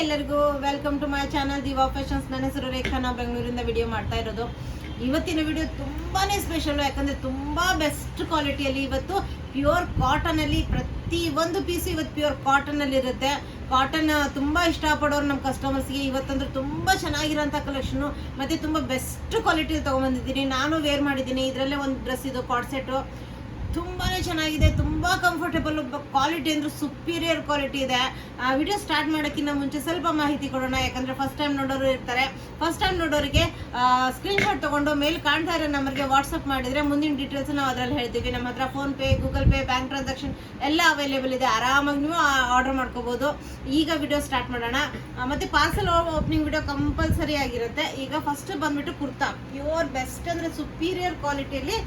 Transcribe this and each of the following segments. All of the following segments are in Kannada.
ಎಲ್ಲರಿಗೂ welcome to my channel Diva Fashions. ನನ್ನ ಹೆಸರು ರೇಖಾ. ನಾವು ಬೆಂಗಳೂರಿಂದ ವಿಡಿಯೋ ಮಾಡ್ತಾ ಇರೋದು. ಇವತ್ತಿನ ವಿಡಿಯೋ ತುಂಬಾನೇ ಸ್ಪೆಷಲ್, ಯಾಕಂದ್ರೆ ತುಂಬಾ ಬೆಸ್ಟ್ ಕ್ವಾಲಿಟಿಯಲ್ಲಿ ಇವತ್ತು ಪ್ಯೂರ್ ಕಾಟನ್ ಅಲ್ಲಿ ಪ್ರತಿ ಒಂದು ಪೀಸ್ ಇವತ್ತು ಪ್ಯೂರ್ ಕಾಟನ್ ಅಲ್ಲಿ ಇರುತ್ತೆ. ಕಾಟನ್ ತುಂಬಾ ಇಷ್ಟಪಡೋರು ನಮ್ಮ ಕಸ್ಟಮರ್ಸ್ಗೆ ಇವತ್ತಂದ್ರೆ ತುಂಬಾ ಚೆನ್ನಾಗಿರೋಂಥ ಕಲೆಕ್ಷನ್ ಮತ್ತೆ ತುಂಬಾ ಬೆಸ್ಟ್ ಕ್ವಾಲಿಟಿ ತಗೊಂಡ್ಬಂದಿದ್ದೀನಿ. ನಾನು ವೇರ್ ಮಾಡಿದ್ದೀನಿ. ಇದರಲ್ಲೇ ಒಂದು ಡ್ರೆಸ್ ಇದು ಕಾರ್ಡ್ ಸೆಟ್ ತುಂಬಾನೇ ಚೆನ್ನಾಗಿದೆ, ತುಂಬಾ ಕಂಫರ್ಟೇಬಲ್, ಕ್ವಾಲಿಟಿ ಅಂದ್ರೆ ಸುಪೀರಿಯರ್ ಕ್ವಾಲಿಟಿ ಇದೆ. ವಿಡಿಯೋ ಸ್ಟಾರ್ಟ್ ಮಾಡೋಕ್ಕಿಂತ ಮುಂಚೆ ಸ್ವಲ್ಪ ಮಾಹಿತಿ ಕೊಡೋಣ, ಯಾಕಂದ್ರೆ ಫಸ್ಟ್ ಟೈಮ್ ನೋಡೋರು ಇರ್ತಾರೆ. ಫಸ್ಟ್ ಟೈಮ್ ನೋಡೋರಿಗೆ ಸ್ಕ್ರೀನ್ ಶಾಟ್ ತಗೊಂಡು ಮೇಲ್ ಕಾಣ್ತಾ ಇರೋ ನಂಬರ್ಗೆ ವಾಟ್ಸಪ್ ಮಾಡಿದ್ರೆ ಮುಂದಿನ ಡೀಟೇಲ್ಸ್ ನಾವು ಅದರಲ್ಲಿ ಹೇಳ್ತೀವಿ. ನಮ್ಮ ಹತ್ರ phone pay, Google pay, bank transaction ಎಲ್ಲ ಅವೈಲೇಬಲ್ ಇದೆ. ಆರಾಮಾಗಿ ನೀವು ಆರ್ಡರ್ ಮಾಡ್ಕೋಬಹುದು. ಈಗ ವಿಡಿಯೋ ಸ್ಟಾರ್ಟ್ ಮಾಡೋಣ. ಮತ್ತೆ ಪಾರ್ಸಲ್ ಓಪನಿಂಗ್ ವಿಡಿಯೋ ಕಂಪಲ್ಸರಿ ಆಗಿರುತ್ತೆ. ಈಗ ಫಸ್ಟ್ ಬಂದ್ಬಿಟ್ಟು ಕುರ್ತಾ ಪ್ಯೂರ್ ಬೆಸ್ಟ್ ಅಂದ್ರೆ ಸುಪೀರಿಯರ್ ಕ್ವಾಲಿಟಿಯಲ್ಲಿ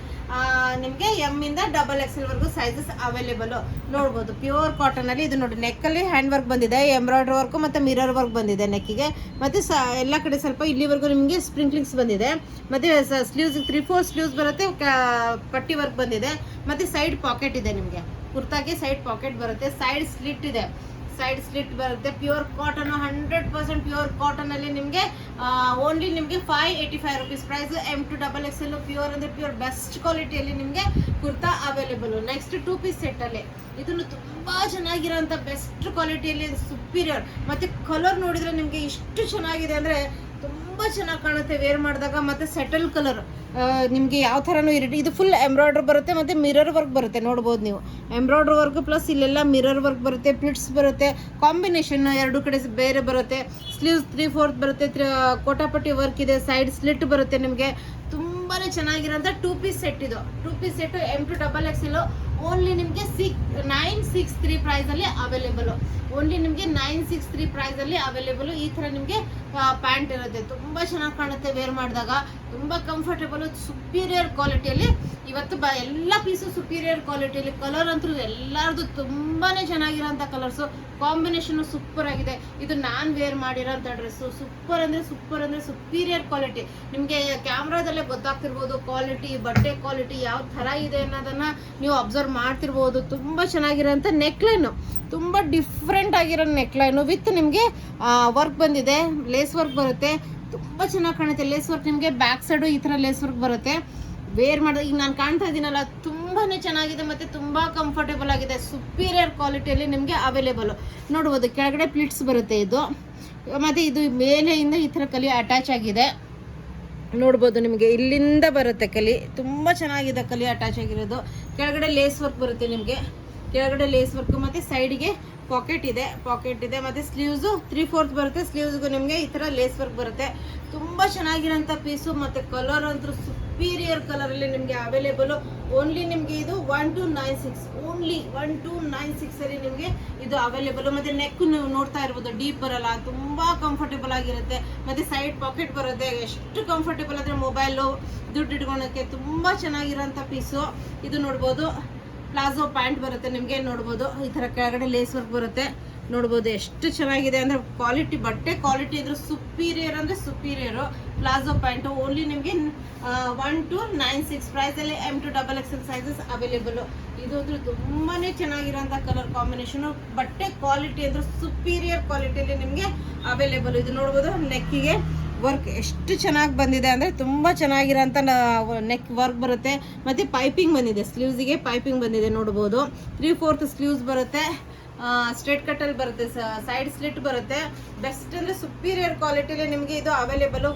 ನಿಮಗೆ ಎಮ್ ಇಂದ XXL ವರೆಗೂ ಸೈಜಸ್ ಅವೈಲೇಬಲ್ ನೋಡ್ಬೋದು. ಪ್ಯೂರ್ ಕಾಟನ್ ಅಲ್ಲಿ ಇದು ನೋಡಿ, ನೆಕ್ ಅಲ್ಲಿ ಹ್ಯಾಂಡ್ ವರ್ಕ್ ಬಂದಿದೆ, ಎಂಬ್ರಾಯ್ಡರಿ ವರ್ಕ್ ಮತ್ತೆ ಮಿರರ್ ವರ್ಕ್ ಬಂದಿದೆ ನೆಕ್ಕಿಗೆ. ಮತ್ತೆ ಎಲ್ಲ ಕಡೆ ಸ್ವಲ್ಪ ಇಲ್ಲಿವರೆಗೂ ನಿಮಗೆ ಸ್ಪ್ರಿಂಕ್ಲಿಂಗ್ಸ್ ಬಂದಿದೆ. ಮತ್ತೆ ಸ್ಲೀವ್ಸ್ 3/4 ಸ್ಲೀವ್ಸ್ ಬರುತ್ತೆ, ಪಟ್ಟಿ ವರ್ಕ್ ಬಂದಿದೆ. ಮತ್ತೆ ಸೈಡ್ ಪಾಕೆಟ್ ಇದೆ. ನಿಮಗೆ ಕುರ್ತಾಗೆ ಸೈಡ್ ಪಾಕೆಟ್ ಬರುತ್ತೆ, ಸೈಡ್ ಸ್ಲಿಟ್ ಇದೆ, ಸೈಡ್ ಸ್ಲಿಟ್ ಬರುತ್ತೆ. ಪ್ಯೂರ್ ಕಾಟನ್ 100% ಪ್ಯೂರ್ ಕಾಟನ್ ಅಲ್ಲಿ ನಿಮಗೆ ಓನ್ಲಿ ನಿಮಗೆ 585 ರುಪೀಸ್ ಪ್ರೈಸ್. M2XXL ಪ್ಯೂರ್ ಅಂದ್ರೆ ಪ್ಯೂರ್ ಬೆಸ್ಟ್ ಕ್ವಾಲಿಟಿಯಲ್ಲಿ ನಿಮಗೆ kurta available. Next 2 piece set ಅಲ್ಲಿ ಇದನ್ನು ತುಂಬಾ ಚೆನ್ನಾಗಿರೋಂಥ ಬೆಸ್ಟ್ ಕ್ವಾಲಿಟಿಯಲ್ಲಿ ಸುಪೀರಿಯರ್. ಮತ್ತೆ ಕಲರ್ ನೋಡಿದ್ರೆ ನಿಮಗೆ ಇಷ್ಟು ಚೆನ್ನಾಗಿದೆ ಅಂದ್ರೆ ತುಂಬಾ ಚೆನ್ನಾಗಿ ಕಾಣುತ್ತೆ ವೇರ್ ಮಾಡಿದಾಗ. ಮತ್ತೆ ಸೆಟಲ್ ಕಲರ್ ನಿಮಗೆ ಯಾವ ಥರನೂ ಇರುತ್ತೆ. ಇದು ಫುಲ್ ಎಂಬ್ರಾಯ್ಡ್ರಿ ಬರುತ್ತೆ ಮತ್ತೆ ಮಿರರ್ ವರ್ಕ್ ಬರುತ್ತೆ, ನೋಡ್ಬೋದು ನೀವು. ಎಂಬ್ರಾಯ್ಡ್ರಿ ವರ್ಕ್ ಪ್ಲಸ್ ಇಲ್ಲೆಲ್ಲ ಮಿರರ್ ವರ್ಕ್ ಬರುತ್ತೆ, ಪ್ಲಿಟ್ಸ್ ಬರುತ್ತೆ, ಕಾಂಬಿನೇಷನ್ ಎರಡು ಕಡೆ ಬೇರೆ ಬರುತ್ತೆ. ಸ್ಲೀವ್ಸ್ 3/4 ಬರುತ್ತೆ, ಕೋಟಾಪಟ್ಟಿ ವರ್ಕ್ ಇದೆ, ಸೈಡ್ ಸ್ಲಿಟ್ ಬರುತ್ತೆ. ನಿಮಗೆ ತುಂಬಾನೇ ಚೆನ್ನಾಗಿರೋಂಥ 2 ಪೀಸ್ ಸೆಟ್ ಇದು. 2 ಪೀಸ್ ಸೆಟ್ M2XXL ಓನ್ಲಿ ನಿಮಗೆ 963 ಪ್ರೈಸ್ ಅಲ್ಲಿ ಅವೈಲೇಬಲ್. ಓನ್ಲಿ ನಿಮಗೆ 963 ಪ್ರೈಸ್ ಅಲ್ಲಿ ಅವೈಲೇಬಲ್. ಈ ತರ ನಿಮಗೆ ಪ್ಯಾಂಟ್ ಇರುತ್ತೆ, ತುಂಬಾ ಚೆನ್ನಾಗಿ ಕಾಣುತ್ತೆ ವೇರ್ ಮಾಡಿದಾಗ, ತುಂಬಾ ಕಂಫರ್ಟೇಬಲ್, ಸುಪೀರಿಯರ್ ಕ್ವಾಲಿಟಿಯಲ್ಲಿ ಇವತ್ತು ಎಲ್ಲ ಪೀಸು ಸುಪೀರಿಯರ್ ಕ್ವಾಲಿಟಿಯಲ್ಲಿ. ಕಲರ್ ಅಂತೂ ಎಲ್ಲರದು ತುಂಬಾನೇ ಚೆನ್ನಾಗಿರೋಂಥ ಕಲರ್ಸು, ಕಾಂಬಿನೇಷನ್ ಸೂಪರ್ ಆಗಿದೆ. ಇದು ನಾನ್ ವೇರ್ ಮಾಡಿರೋಂಥ ಡ್ರೆಸ್ಸು, ಸೂಪರ್ ಅಂದ್ರೆ ಸುಪೀರಿಯರ್ ಕ್ವಾಲಿಟಿ. ನಿಮಗೆ ಕ್ಯಾಮ್ರಾದಲ್ಲೇ ಗೊತ್ತಾಗ್ತಿರ್ಬೋದು ಕ್ವಾಲಿಟಿ, ಬಟ್ಟೆ ಕ್ವಾಲಿಟಿ ಯಾವ ಥರ ಇದೆ ಅನ್ನೋದನ್ನ ನೀವು ಅಬ್ಸರ್ವ್ ಮಾಡ್ತಿರ್ಬೋದು. ತುಂಬಾ ಚೆನ್ನಾಗಿರೋಂಥ ನೆಕ್ಲೈನು, ತುಂಬಾ ಡಿಫ್ರೆಂಟ್ ಆಗಿರೋ ನೆಕ್ಲೈನು ವಿತ್ ನಿಮಗೆ ವರ್ಕ್ ಬಂದಿದೆ, ಲೇಸ್ ವರ್ಕ್ ಬರುತ್ತೆ, ತುಂಬಾ ಚೆನ್ನಾಗಿ ಕಾಣುತ್ತೆ. ಲೇಸ್ ವರ್ಕ್ ನಿಮಗೆ ಬ್ಯಾಕ್ ಸೈಡು ಈ ಥರ ಲೇಸ್ ವರ್ಕ್ ಬರುತ್ತೆ. ವೇರ್ ಮಾಡೋದು ಈಗ ನಾನು ಕಾಣ್ತಾ ಇದ್ದೀನಲ್ಲ, ತುಂಬಾನೇ ಚೆನ್ನಾಗಿದೆ ಮತ್ತೆ ತುಂಬಾ ಕಂಫರ್ಟೇಬಲ್ ಆಗಿದೆ. ಸುಪೀರಿಯರ್ ಕ್ವಾಲಿಟಿಯಲ್ಲಿ ನಿಮಗೆ ಅವೈಲೇಬಲ್ ನೋಡ್ಬೋದು. ಕೆಳಗಡೆ ಪ್ಲಿಟ್ಸ್ ಬರುತ್ತೆ ಇದು, ಮತ್ತೆ ಇದು ಮೇಲೆಯಿಂದ ಈ ಥರ ಕಲಿ ಅಟ್ಯಾಚ್ ಆಗಿದೆ ನೋಡ್ಬೋದು. ನಿಮಗೆ ಇಲ್ಲಿಂದ ಬರುತ್ತೆ ಕಲಿ, ತುಂಬಾ ಚೆನ್ನಾಗಿದೆ ಕಲಿ ಅಟ್ಯಾಚ್ ಆಗಿರೋದು. ಕೆಳಗಡೆ ಲೇಸ್ ವರ್ಕ್ ಬರುತ್ತೆ ನಿಮಗೆ, ಕೆಳಗಡೆ ಲೇಸ್ ವರ್ಕ್ ಮತ್ತೆ ಸೈಡ್ಗೆ ಪಾಕೆಟ್ ಇದೆ ಮತ್ತೆ ಸ್ಲೀವ್ಸು 3/4 ಬರುತ್ತೆ. ಸ್ಲೀವ್ಸ್ಗೂ ನಿಮಗೆ ಈ ಥರ ಲೇಸ್ ವರ್ಕ್ ಬರುತ್ತೆ. ತುಂಬಾ ಚೆನ್ನಾಗಿರೋಂಥ ಪೀಸು. ಮತ್ತೆ ಕಲರ್ ಅಂತೂ ಸುಪೀರಿಯರ್ ಕಲರ್ ಅಲ್ಲಿ ನಿಮಗೆ ಅವೈಲೇಬಲ್. ಓನ್ಲಿ ನಿಮಗೆ ಇದು 1296, ಓನ್ಲಿ 1296 ಅಲ್ಲಿ ನಿಮಗೆ ಇದು ಅವೈಲೇಬಲ್. ಮತ್ತೆ ನೆಕ್ ನೀವು ನೋಡ್ತಾ ಇರ್ಬೋದು, ಡೀಪ್ ಬರಲ್ಲ, ತುಂಬಾ ಕಂಫರ್ಟೇಬಲ್ ಆಗಿರುತ್ತೆ. ಮತ್ತೆ ಸೈಡ್ ಪಾಕೆಟ್ ಬರುತ್ತೆ, ಎಷ್ಟು ಕಂಫರ್ಟೇಬಲ್ ಅಂದ್ರೆ ಮೊಬೈಲು, ದುಡ್ಡು ಇಟ್ಕೊಳಕ್ಕೆ ತುಂಬಾ ಚೆನ್ನಾಗಿರೋಂಥ ಪೀಸು. ಇದು ನೋಡ್ಬೋದು, ಪ್ಲಾಜೋ ಪ್ಯಾಂಟ್ ಬರುತ್ತೆ ನಿಮಗೆ, ನೋಡ್ಬೋದು. ಈ ಥರ ಕೆಳಗಡೆ ಲೇಸ್ ವರ್ಕ್ ಬರುತ್ತೆ, ನೋಡ್ಬೋದು. ಎಷ್ಟು ಚೆನ್ನಾಗಿದೆ ಅಂದ್ರೆ ಕ್ವಾಲಿಟಿ, ಬಟ್ಟೆ ಕ್ವಾಲಿಟಿ ಇದ್ರೆ ಸುಪೀರಿಯರ್ ಅಂದ್ರೆ ಸುಪೀರಿಯರು. ಪ್ಲಾಜೋ ಪ್ಯಾಂಟು ಓನ್ಲಿ ನಿಮಗೆ 1296 ಪ್ರೈಸಲ್ಲಿ M2XXL ಸೈಜಸ್ ಅವೈಲೇಬಲ್. ಇದು ಅಂದ್ರೆ ತುಂಬಾನೇ ಚೆನ್ನಾಗಿರೋಂಥ ಕಲರ್ ಕಾಂಬಿನೇಷನು, ಬಟ್ಟೆ ಕ್ವಾಲಿಟಿ ಅಂದ್ರೆ ಸುಪೀರಿಯರ್ ಕ್ವಾಲಿಟಿಯಲ್ಲಿ ನಿಮಗೆ ಅವೈಲೇಬಲ್. ಇದು ನೋಡ್ಬೋದು, ನೆಕ್ಕಿಗೆ ವರ್ಕ್ ಎಷ್ಟು ಚೆನ್ನಾಗಿ ಬಂದಿದೆ ಅಂದರೆ ತುಂಬ ಚೆನ್ನಾಗಿರೋಂಥ ನೆಕ್ ವರ್ಕ್ ಬರುತ್ತೆ. ಮತ್ತು ಪೈಪಿಂಗ್ ಬಂದಿದೆ, ಸ್ಲೀವ್ಸಿಗೆ ಪೈಪಿಂಗ್ ಬಂದಿದೆ ನೋಡ್ಬೋದು. 3/4 ಸ್ಲೀವ್ಸ್ ಬರುತ್ತೆ, ಸ್ಟ್ರೇಟ್ ಕಟ್ಟಲ್ಲಿ ಬರುತ್ತೆ, ಸೈಡ್ ಸ್ಲಿಟ್ ಬರುತ್ತೆ. ಬೆಸ್ಟ್ ಅಂದರೆ ಸುಪೀರಿಯರ್ ಕ್ವಾಲಿಟಿಯಲ್ಲಿ ನಿಮಗೆ ಇದು ಅವೈಲೇಬಲ್.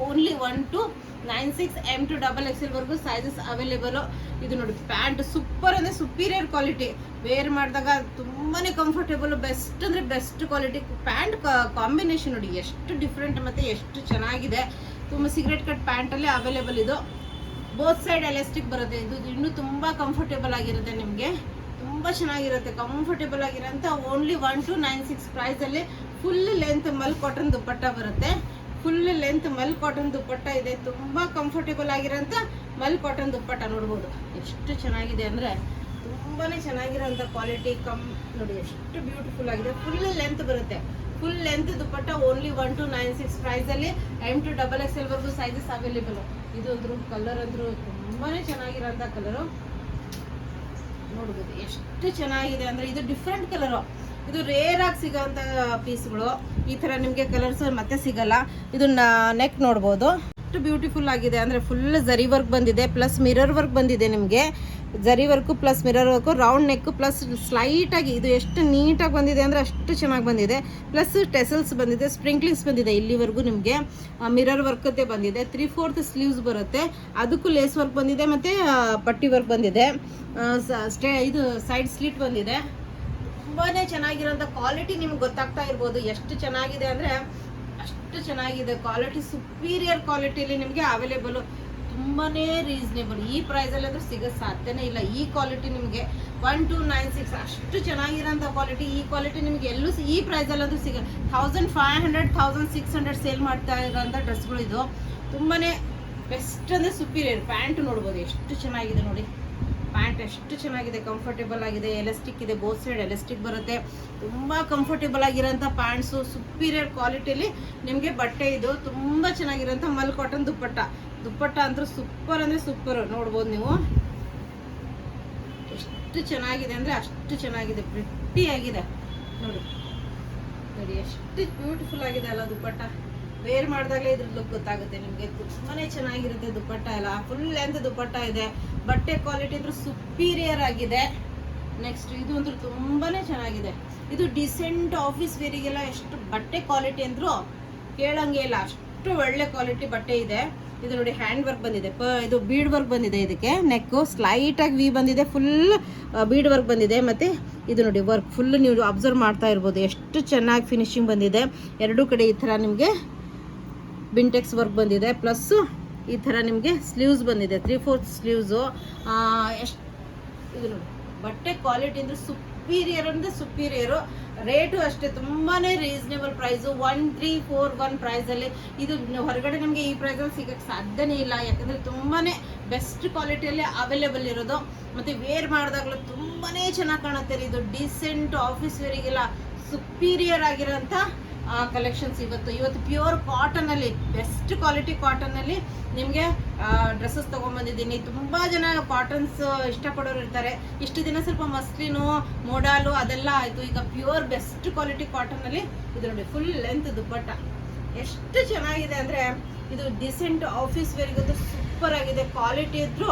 ಓನ್ಲಿ 1296 M2XXL ವರೆಗೂ ಸೈಜಸ್ ಅವೈಲೇಬಲ್. ಇದು ನೋಡಿ ಪ್ಯಾಂಟ್ ಸೂಪರ್ ಅಂದರೆ ಸುಪೀರಿಯರ್ ಕ್ವಾಲಿಟಿ, ವೇರ್ ಮಾಡಿದಾಗ ತುಂಬಾ ಕಂಫರ್ಟೇಬಲ್, ಬೆಸ್ಟ್ ಅಂದರೆ ಬೆಸ್ಟ್ ಕ್ವಾಲಿಟಿ ಪ್ಯಾಂಟ್. ಕಾಂಬಿನೇಷನ್ ನೋಡಿ ಎಷ್ಟು ಡಿಫ್ರೆಂಟ್ ಮತ್ತು ಎಷ್ಟು ಚೆನ್ನಾಗಿದೆ. ತುಂಬ ಸಿಗರೆಟ್ ಕಟ್ ಪ್ಯಾಂಟಲ್ಲೇ ಅವೈಲೇಬಲ್ ಇದು. ಬೋತ್ ಸೈಡ್ ಎಲಾಸ್ಟಿಕ್ ಬರುತ್ತೆ. ಇದು ಇನ್ನೂ ತುಂಬ ಕಂಫರ್ಟೇಬಲ್ ಆಗಿರುತ್ತೆ, ನಿಮಗೆ ತುಂಬ ಚೆನ್ನಾಗಿರುತ್ತೆ, ಕಂಫರ್ಟೇಬಲ್ ಆಗಿರೋಂಥ ಓನ್ಲಿ 1296 ಪ್ರೈಸಲ್ಲಿ ಫುಲ್ ಲೆಂತ್ ಮಲ್ ಕಾಟನ್ ದುಪ್ಪಟ್ಟ ಬರುತ್ತೆ. ಫುಲ್ ಲೆಂತ್ ಮಲ್ ಕಾಟನ್ ದುಪ್ಪಟ್ಟ ಇದೆ, ತುಂಬ ಕಂಫರ್ಟೇಬಲ್ ಆಗಿರೋಂಥ ಮಲ್ ಕಾಟನ್ ದುಪ್ಪಟ್ಟ ನೋಡ್ಬೋದು. ಎಷ್ಟು ಚೆನ್ನಾಗಿದೆ ಅಂದರೆ ತುಂಬಾ ಚೆನ್ನಾಗಿರೋಂಥ ಕ್ವಾಲಿಟಿ. ನೋಡಿ ಎಷ್ಟು ಬ್ಯೂಟಿಫುಲ್ ಆಗಿದೆ. ಫುಲ್ ಲೆಂತ್ ಬರುತ್ತೆ, ಫುಲ್ ಲೆಂತ್ ದುಪ್ಪಟ್ಟ ಓನ್ಲಿ 1296 ಪ್ರೈಸಲ್ಲಿ M2XXL ವರೆಗೂ ಸೈಜಸ್ ಅವೈಲೇಬಲ್. ಇದು ಅಂದ್ರು ಕಲರ್ ಅಂದ್ರು ತುಂಬಾ ಚೆನ್ನಾಗಿರೋಂಥ ಕಲರು ನೋಡ್ಬೋದು. ಎಷ್ಟು ಚೆನ್ನಾಗಿದೆ ಅಂದರೆ ಇದು ಡಿಫ್ರೆಂಟ್ ಕಲರು. ಇದು ರೇರ್ ಆಗಿ ಸಿಗೋಂಥ ಪೀಸ್ಗಳು. ಈ ಥರ ನಿಮಗೆ ಕಲರ್ಸ್ ಮತ್ತೆ ಸಿಗಲ್ಲ. ಇದು ನೆಕ್ ನೋಡ್ಬೋದು, ಎಷ್ಟು ಬ್ಯೂಟಿಫುಲ್ ಆಗಿದೆ ಅಂದರೆ ಫುಲ್ ಜರಿ ವರ್ಕ್ ಬಂದಿದೆ, ಪ್ಲಸ್ ಮಿರರ್ ವರ್ಕ್ ಬಂದಿದೆ. ನಿಮಗೆ zari work plus mirror work, round neck plus ಸ್ಲೈಟಾಗಿ ಇದು ಎಷ್ಟು ನೀಟಾಗಿ ಬಂದಿದೆ ಅಂದರೆ ಅಷ್ಟು ಚೆನ್ನಾಗಿ ಬಂದಿದೆ. ಪ್ಲಸ್ ಟೆಸಲ್ಸ್ ಬಂದಿದೆ, ಸ್ಪ್ರಿಂಕ್ಲಿಂಗ್ಸ್ ಬಂದಿದೆ. ಇಲ್ಲಿವರೆಗೂ ನಿಮಗೆ ಮಿರರ್ ವರ್ಕತ್ತೆ ಬಂದಿದೆ. 3/4 ಸ್ಲೀವ್ಸ್ ಬರುತ್ತೆ, ಅದಕ್ಕೂ ಲೇಸ್ ವರ್ಕ್ ಬಂದಿದೆ ಮತ್ತು ಪಟ್ಟಿ ವರ್ಕ್ ಬಂದಿದೆ. ಇದು ಸೈಡ್ ಸ್ಲಿಟ್ ಬಂದಿದೆ. ತುಂಬಾ ಚೆನ್ನಾಗಿರೋಂಥ ಕ್ವಾಲಿಟಿ ನಿಮ್ಗೆ ಗೊತ್ತಾಗ್ತಾ ಇರ್ಬೋದು ಎಷ್ಟು ಚೆನ್ನಾಗಿದೆ ಅಂದರೆ ಅಷ್ಟು ಚೆನ್ನಾಗಿದೆ. ಕ್ವಾಲಿಟಿ ಸುಪೀರಿಯರ್ ಕ್ವಾಲಿಟಿಯಲ್ಲಿ ನಿಮಗೆ ಅವೈಲೇಬಲು, ತುಂಬಾ ರೀಸನೇಬಲ್. ಈ ಪ್ರೈಸಲ್ಲಿ ಅಂದರೆ ಸಿಗೋ ಸಾಧ್ಯನೇ ಇಲ್ಲ. ಈ ಕ್ವಾಲಿಟಿ ನಿಮಗೆ 1296 ಅಷ್ಟು ಚೆನ್ನಾಗಿರೋಂಥ ಕ್ವಾಲಿಟಿ. ಈ ಕ್ವಾಲಿಟಿ ನಿಮಗೆ ಎಲ್ಲೂ ಈ ಪ್ರೈಸಲ್ಲಂತೂ ಸಿಗ 1500 1600 ಸೇಲ್ ಮಾಡ್ತಾ ಇರೋಂಥ ಡ್ರೆಸ್ಗಳು. ಇದು ತುಂಬಾ ಬೆಸ್ಟ್ ಅಂದರೆ ಸುಪೀರಿಯರ್. ಪ್ಯಾಂಟ್ ನೋಡ್ಬೋದು ಎಷ್ಟು ಚೆನ್ನಾಗಿದೆ ನೋಡಿ. ಪ್ಯಾಂಟ್ ಎಷ್ಟು ಚೆನ್ನಾಗಿದೆ, ಕಂಫರ್ಟೇಬಲ್ ಆಗಿದೆ, ಎಲಾಸ್ಟಿಕ್ ಇದೆ, ಬೋತ್ ಸೈಡ್ ಎಲಾಸ್ಟಿಕ್ ಬರುತ್ತೆ. ತುಂಬ ಕಂಫರ್ಟೇಬಲ್ ಆಗಿರೋಂಥ ಪ್ಯಾಂಟ್ಸು, ಸುಪೀರಿಯರ್ ಕ್ವಾಲಿಟಿಯಲ್ಲಿ ನಿಮಗೆ ಬಟ್ಟೆ. ಇದು ತುಂಬ ಚೆನ್ನಾಗಿರೋಂಥ ಮಲ್ ಕಾಟನ್ ದುಪ್ಪಟ್ಟ ಅಂತೂ ಸೂಪರ್ ಅಂದರೆ ಸೂಪರ್. ನೋಡ್ಬೋದು ನೀವು ಎಷ್ಟು ಚೆನ್ನಾಗಿದೆ ಅಂದರೆ ಅಷ್ಟು ಚೆನ್ನಾಗಿದೆ, ಪ್ರಿಟ್ಟಿ ಆಗಿದೆ ನೋಡಿ. ಎಷ್ಟು ಬ್ಯೂಟಿಫುಲ್ ಆಗಿದೆ ಅಲ್ಲ ದುಪ್ಪಟ್ಟ. ವೇರ್ ಮಾಡಿದಾಗಲೇ ಇದ್ರ ಲುಕ್ ಗೊತ್ತಾಗುತ್ತೆ ನಿಮಗೆ. ತುಂಬಾ ಚೆನ್ನಾಗಿರುತ್ತೆ ದುಪ್ಪಟ್ಟ ಎಲ್ಲ. ಫುಲ್ ಲೆಂತ್ ದುಪ್ಪಟ್ಟ ಇದೆ. ಬಟ್ಟೆ ಕ್ವಾಲಿಟಿ ಅಂದ್ರೆ ಸುಪೀರಿಯರ್ ಆಗಿದೆ. ನೆಕ್ಸ್ಟ್ ಇದು ಅಂತೂ ತುಂಬಾ ಚೆನ್ನಾಗಿದೆ. ಇದು ಡಿಸೆಂಟ್ ಆಫೀಸ್ ವೇರಿಗೆಲ್ಲ ಎಷ್ಟು ಬಟ್ಟೆ ಕ್ವಾಲಿಟಿ ಅಂದರೂ ಕೇಳಂಗೆ ಇಲ್ಲ, ಅಷ್ಟು ಒಳ್ಳೆ ಕ್ವಾಲಿಟಿ ಬಟ್ಟೆ ಇದೆ. ಇದು ನೋಡಿ ಹ್ಯಾಂಡ್ ವರ್ಕ್ ಬಂದಿದೆ, ಇದು ಬೀಡ್ ವರ್ಕ್ ಬಂದಿದೆ. ಇದಕ್ಕೆ ನೆಕ್ಕು ಸ್ಲೈಟಾಗಿ ವಿ ಬಂದಿದೆ, ಫುಲ್ ಬೀಡ್ ವರ್ಕ್ ಬಂದಿದೆ. ಮತ್ತು ಇದು ನೋಡಿ ವರ್ಕ್ ಫುಲ್ ನೀವು ಅಬ್ಸರ್ವ್ ಮಾಡ್ತಾ ಇರ್ಬೋದು ಎಷ್ಟು ಚೆನ್ನಾಗಿ ಫಿನಿಶಿಂಗ್ ಬಂದಿದೆ. ಎರಡೂ ಕಡೆ ಈ ಥರ ನಿಮಗೆ ಬಿಂಟೆಕ್ಸ್ ವರ್ಕ್ ಬಂದಿದೆ. ಪ್ಲಸ್ಸು ಈ ಥರ ನಿಮಗೆ ಸ್ಲೀವ್ಸ್ ಬಂದಿದೆ, 3/4 ಸ್ಲೀವ್ಸು. ಎಷ್ಟು ಇದು ನೋಡಿ ಬಟ್ಟೆ ಕ್ವಾಲಿಟಿ ಅಂದರೆ ಸುಪೀರಿಯರ್ ಅಂದರೆ ಸುಪೀರಿಯರು. ರೇಟು ಅಷ್ಟೇ ತುಂಬಾ ರೀಸನೇಬಲ್ ಪ್ರೈಸು. 1341 ಪ್ರೈಸಲ್ಲಿ. ಇದು ಹೊರಗಡೆ ನಮಗೆ ಈ ಪ್ರೈಸಲ್ಲಿ ಸಿಗೋಕ್ಕೆ ಸಾಧ್ಯನೇ ಇಲ್ಲ, ಯಾಕಂದರೆ ತುಂಬಾ ಬೆಸ್ಟ್ ಕ್ವಾಲಿಟಿಯಲ್ಲಿ ಅವೈಲೇಬಲ್ ಇರೋದು. ಮತ್ತು ವೇರ್ ಮಾಡಿದಾಗಲೂ ತುಂಬಾ ಚೆನ್ನಾಗಿ ಕಾಣುತ್ತೆ. ಇದು ಡಿಸೆಂಟ್ ಆಫೀಸ್ ವೇರಿಗೆಲ್ಲ ಸುಪೀರಿಯರ್ ಆಗಿರೋಂಥ ಕಲೆಕ್ಷನ್ಸ್ ಇವತ್ತು ಪ್ಯೂರ್ ಕಾಟನಲ್ಲಿ, ಬೆಸ್ಟ್ ಕ್ವಾಲಿಟಿ ಕಾಟನ್ನಲ್ಲಿ ನಿಮಗೆ ಡ್ರೆಸ್ಸಸ್ ತೊಗೊಂಬಂದಿದ್ದೀನಿ. ತುಂಬ ಜನ ಕಾಟನ್ಸ್ ಇಷ್ಟಪಡೋರು ಇರ್ತಾರೆ. ಇಷ್ಟು ದಿನ ಸ್ವಲ್ಪ ಮಸ್ಲಿನು ಮೋಡಾಲು ಅದೆಲ್ಲ ಆಯಿತು. ಈಗ ಪ್ಯೂರ್ ಬೆಸ್ಟ್ ಕ್ವಾಲಿಟಿ ಕಾಟನ್ನಲ್ಲಿ ಇದು ನೋಡಿ ಫುಲ್ ಲೆಂತ್ ದುಪ್ಪಟ್ಟ ಎಷ್ಟು ಚೆನ್ನಾಗಿದೆ ಅಂದರೆ ಇದು ಡಿಸೆಂಟ್ ಆಫೀಸ್ ವೇರಿಗಂತೂ ಸೂಪರ್ ಆಗಿದೆ. ಕ್ವಾಲಿಟಿ ಇದ್ದರೂ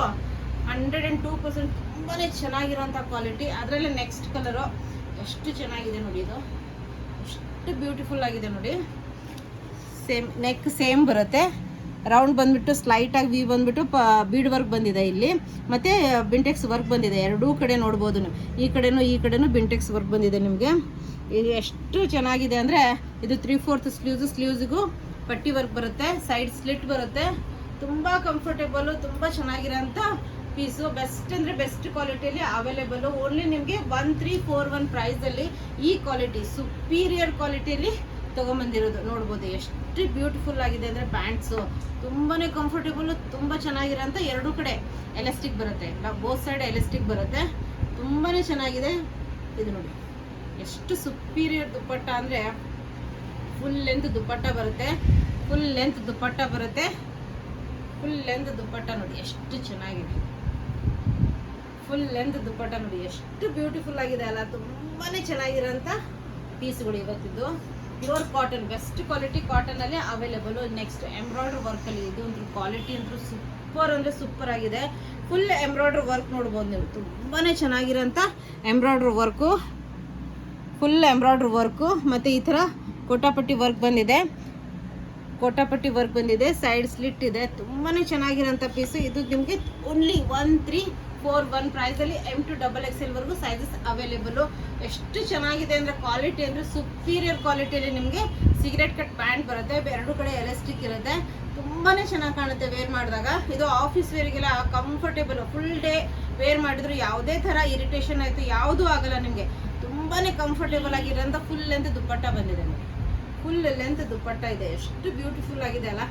102% ತುಂಬಾ ಚೆನ್ನಾಗಿರೋಂಥ ಕ್ವಾಲಿಟಿ. ಅದರಲ್ಲೇ ನೆಕ್ಸ್ಟ್ ಕಲರು ಎಷ್ಟು ಚೆನ್ನಾಗಿದೆ ನೋಡಿ. ಇದು ಎಷ್ಟು ಬ್ಯೂಟಿಫುಲ್ ಆಗಿದೆ ನೋಡಿ. ಸೇಮ್ ನೆಕ್ ಸೇಮ್ ಬರುತ್ತೆ. ರೌಂಡ್ ಬಂದ್ಬಿಟ್ಟು ಸ್ಲೈಟಾಗಿ ವಿ ಬಂದ್ಬಿಟ್ಟು ಬೀಡ್ ವರ್ಕ್ ಬಂದಿದೆ ಇಲ್ಲಿ, ಮತ್ತು ಬಿಂಟೆಕ್ಸ್ ವರ್ಕ್ ಬಂದಿದೆ. ಎರಡೂ ಕಡೆ ನೋಡ್ಬೋದು ನೀವು, ಈ ಕಡೆನೂ ಬಿಂಟೆಕ್ಸ್ ವರ್ಕ್ ಬಂದಿದೆ ನಿಮಗೆ. ಇದು ಎಷ್ಟು ಚೆನ್ನಾಗಿದೆ ಅಂದರೆ ಇದು 3/4 ಸ್ಲೀವ್ಸಿಗೂ ಪಟ್ಟಿ ವರ್ಕ್ ಬರುತ್ತೆ, ಸೈಡ್ ಸ್ಲಿಟ್ ಬರುತ್ತೆ. ತುಂಬ ಕಂಫರ್ಟೇಬಲು, ತುಂಬ ಚೆನ್ನಾಗಿರೋಂಥ ಪೀಸು. ಬೆಸ್ಟ್ ಅಂದರೆ ಬೆಸ್ಟ್ ಕ್ವಾಲಿಟಿಯಲ್ಲಿ ಅವೈಲೇಬಲು. ಓನ್ಲಿ ನಿಮಗೆ 1341 ಪ್ರೈಸಲ್ಲಿ ಈ ಕ್ವಾಲಿಟಿ ಸುಪೀರಿಯರ್ ಕ್ವಾಲಿಟಿಯಲ್ಲಿ ತೊಗೊಂಬಂದಿರೋದು. ನೋಡ್ಬೋದು ಎಷ್ಟು ಬ್ಯೂಟಿಫುಲ್ ಆಗಿದೆ ಅಂದರೆ ಪ್ಯಾಂಟ್ಸು ತುಂಬಾ ಕಂಫರ್ಟೇಬಲು, ತುಂಬ ಚೆನ್ನಾಗಿರೋಂಥ. ಎರಡೂ ಕಡೆ ಎಲಾಸ್ಟಿಕ್ ಬರುತ್ತೆ, ಬೋತ್ ಸೈಡ್ ಎಲಾಸ್ಟಿಕ್ ಬರುತ್ತೆ. ತುಂಬಾ ಚೆನ್ನಾಗಿದೆ. ಇದು ನೋಡಿ ಎಷ್ಟು ಸುಪೀರಿಯರ್ ದುಪ್ಪಟ್ಟ ಅಂದರೆ ಫುಲ್ ಲೆಂತ್ ದುಪ್ಪಟ್ಟ ಬರುತ್ತೆ. ಫುಲ್ ಲೆಂತ್ ದುಪ್ಪಟ್ಟ ನೋಡಿ ಎಷ್ಟು ಚೆನ್ನಾಗಿದೆ. ಫುಲ್ ಲೆಂತ್ ದುಪ್ಪಟ್ಟ ನೋಡಿ ಎಷ್ಟು ಬ್ಯೂಟಿಫುಲ್ ಆಗಿದೆ ಅಲ್ಲ. ತುಂಬಾ ಚೆನ್ನಾಗಿರೋಂಥ ಪೀಸ್ಗಳು ಇವತ್ತಿದ್ದು. ಪ್ಯೂರ್ ಕಾಟನ್, ಬೆಸ್ಟ್ ಕ್ವಾಲಿಟಿ ಕಾಟನಲ್ಲಿ ಅವೈಲೇಬಲು. ನೆಕ್ಸ್ಟ್ ಎಂಬ್ರಾಯ್ಡ್ರಿ ವರ್ಕಲ್ಲಿ ಇದು ಒಂದು ಕ್ವಾಲಿಟಿ ಅಂತೂ ಸೂಪರ್ ಅಂದರೆ ಸೂಪರ್ ಆಗಿದೆ. ಫುಲ್ ಎಂಬ್ರಾಯ್ಡ್ರಿ ವರ್ಕ್ ನೋಡ್ಬೋದು ನೀವು. ತುಂಬಾ ಚೆನ್ನಾಗಿರೋಂಥ embroidery work, full embroidery work. ಮತ್ತು ಈ ಥರ ಕೋಟಾಪಟ್ಟಿ ವರ್ಕ್ ಬಂದಿದೆ, ಸೈಡ್ ಸ್ಲಿಟ್ ಇದೆ. ತುಂಬಾ ಚೆನ್ನಾಗಿರೋಂಥ ಪೀಸು. ಇದು ನಿಮಗೆ ಓನ್ಲಿ 1341 ಪ್ರೈಸಲ್ಲಿ M to XXL ವರೆಗೂ ಸೈಜಸ್ ಅವೈಲೇಬಲು. ಎಷ್ಟು ಚೆನ್ನಾಗಿದೆ ಅಂದರೆ ಕ್ವಾಲಿಟಿ ಅಂದರೆ ಸುಪೀರಿಯರ್ ಕ್ವಾಲಿಟಿಯಲ್ಲಿ ನಿಮಗೆ ಸಿಗರೇಟ್ ಕಟ್ ಪ್ಯಾಂಟ್ ಬರುತ್ತೆ. ಎರಡೂ ಕಡೆ ಎಲಾಸ್ಟಿಕ್ ಇರುತ್ತೆ. ತುಂಬಾ ಚೆನ್ನಾಗಿ ಕಾಣುತ್ತೆ ವೇರ್ ಮಾಡಿದಾಗ. ಇದು ಆಫೀಸ್ ವೇರಿಗೆಲ್ಲ ಕಂಫರ್ಟೇಬಲ್. ಫುಲ್ ಡೇ ವೇರ್ ಮಾಡಿದ್ರು ಯಾವುದೇ ಥರ ಇರಿಟೇಷನ್ ಆಯಿತು ಯಾವುದೂ ಆಗಲ್ಲ ನಿಮಗೆ. ತುಂಬಾ ಕಂಫರ್ಟೇಬಲ್ ಆಗಿರೋಂಥ ಫುಲ್ ಲೆಂತ್ ದುಪ್ಪಟ್ಟ ಬಂದಿದೆ. ಫುಲ್ ಲೆಂತ್ ದುಪ್ಪಟ್ಟ ಇದೆ. ಎಷ್ಟು ಬ್ಯೂಟಿಫುಲ್ ಆಗಿದೆ ಅಲ್ಲ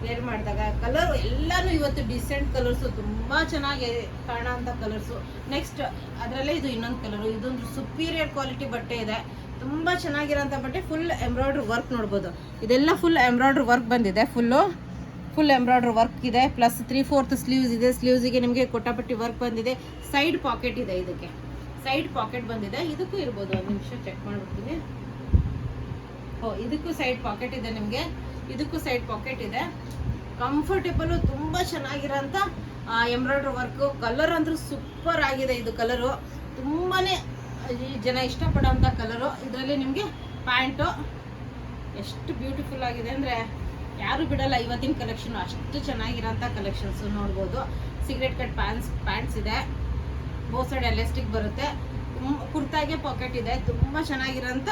ವೇರ್ ಮಾಡಿದಾಗ. ಕಲರ್ ಎಲ್ಲನೂ ಇವತ್ತು ಡಿಸೆಂಟ್ ಕಲರ್ಸು, ತುಂಬ ಚೆನ್ನಾಗಿ ಕಾಣೋಂಥ ಕಲರ್ಸು. ನೆಕ್ಸ್ಟ್ ಅದರಲ್ಲೇ ಇದು ಇನ್ನೊಂದು ಕಲರು. ಇದೊಂದು ಸುಪೀರಿಯರ್ ಕ್ವಾಲಿಟಿ ಬಟ್ಟೆ ಇದೆ, ತುಂಬ ಚೆನ್ನಾಗಿರೋಂಥ ಬಟ್ಟೆ. ಫುಲ್ ಎಂಬ್ರಾಯ್ಡ್ರಿ ವರ್ಕ್ ನೋಡ್ಬೋದು. ಇದೆಲ್ಲ ಫುಲ್ ಎಂಬ್ರಾಯ್ಡ್ರಿ ವರ್ಕ್ ಬಂದಿದೆ. ಫುಲ್ ಎಂಬ್ರಾಯ್ಡ್ರಿ ವರ್ಕ್ ಇದೆ. ಪ್ಲಸ್ 3/4 ಸ್ಲೀವ್ಸ್ ಇದೆ. ಸ್ಲೀವ್ಸಿಗೆ ನಿಮಗೆ ಕೋಟಾಪಟ್ಟಿ ವರ್ಕ್ ಬಂದಿದೆ. ಸೈಡ್ ಪಾಕೆಟ್ ಇದೆ. ಇದಕ್ಕೆ ಸೈಡ್ ಪಾಕೆಟ್ ಬಂದಿದೆ. ಇದಕ್ಕೂ ಇರ್ಬೋದು, ಒಂದು ನಿಮಿಷ ಚೆಕ್ ಮಾಡ್ಬಿಡ್ತೀನಿ. ಇದಕ್ಕೂ ಸೈಡ್ ಪಾಕೆಟ್ ಇದೆ ನಿಮಗೆ, ಇದಕ್ಕೂ ಸೈಡ್ ಪಾಕೆಟ್ ಇದೆ. ಕಂಫರ್ಟೇಬಲು, ತುಂಬ ಚೆನ್ನಾಗಿರೋಂಥ ಎಂಬ್ರಾಯ್ಡ್ರಿ ವರ್ಕು. ಕಲರ್ ಅಂದ್ರೂ ಸೂಪರ್ ಆಗಿದೆ. ಇದು ಕಲರು ತುಂಬಾ ಜನ ಇಷ್ಟಪಡೋಂಥ ಕಲರು. ಇದರಲ್ಲಿ ನಿಮಗೆ ಪ್ಯಾಂಟು ಎಷ್ಟು ಬ್ಯೂಟಿಫುಲ್ ಆಗಿದೆ ಅಂದರೆ ಯಾರು ಬಿಡಲ್ಲ. ಇವತ್ತಿನ ಕಲೆಕ್ಷನ್ ಅಷ್ಟು ಚೆನ್ನಾಗಿರೋಂಥ ಕಲೆಕ್ಷನ್ಸು ನೋಡ್ಬೋದು. ಸಿಗರೇಟ್ ಕಟ್ ಪ್ಯಾಂಟ್ಸ್ ಇದೆ, ಬೋತ್ ಸೈಡ್ ಎಲಾಸ್ಟಿಕ್ ಬರುತ್ತೆ. ಕುರ್ತಾಗೆ ಪಾಕೆಟ್ ಇದೆ. ತುಂಬ ಚೆನ್ನಾಗಿರೋಂಥ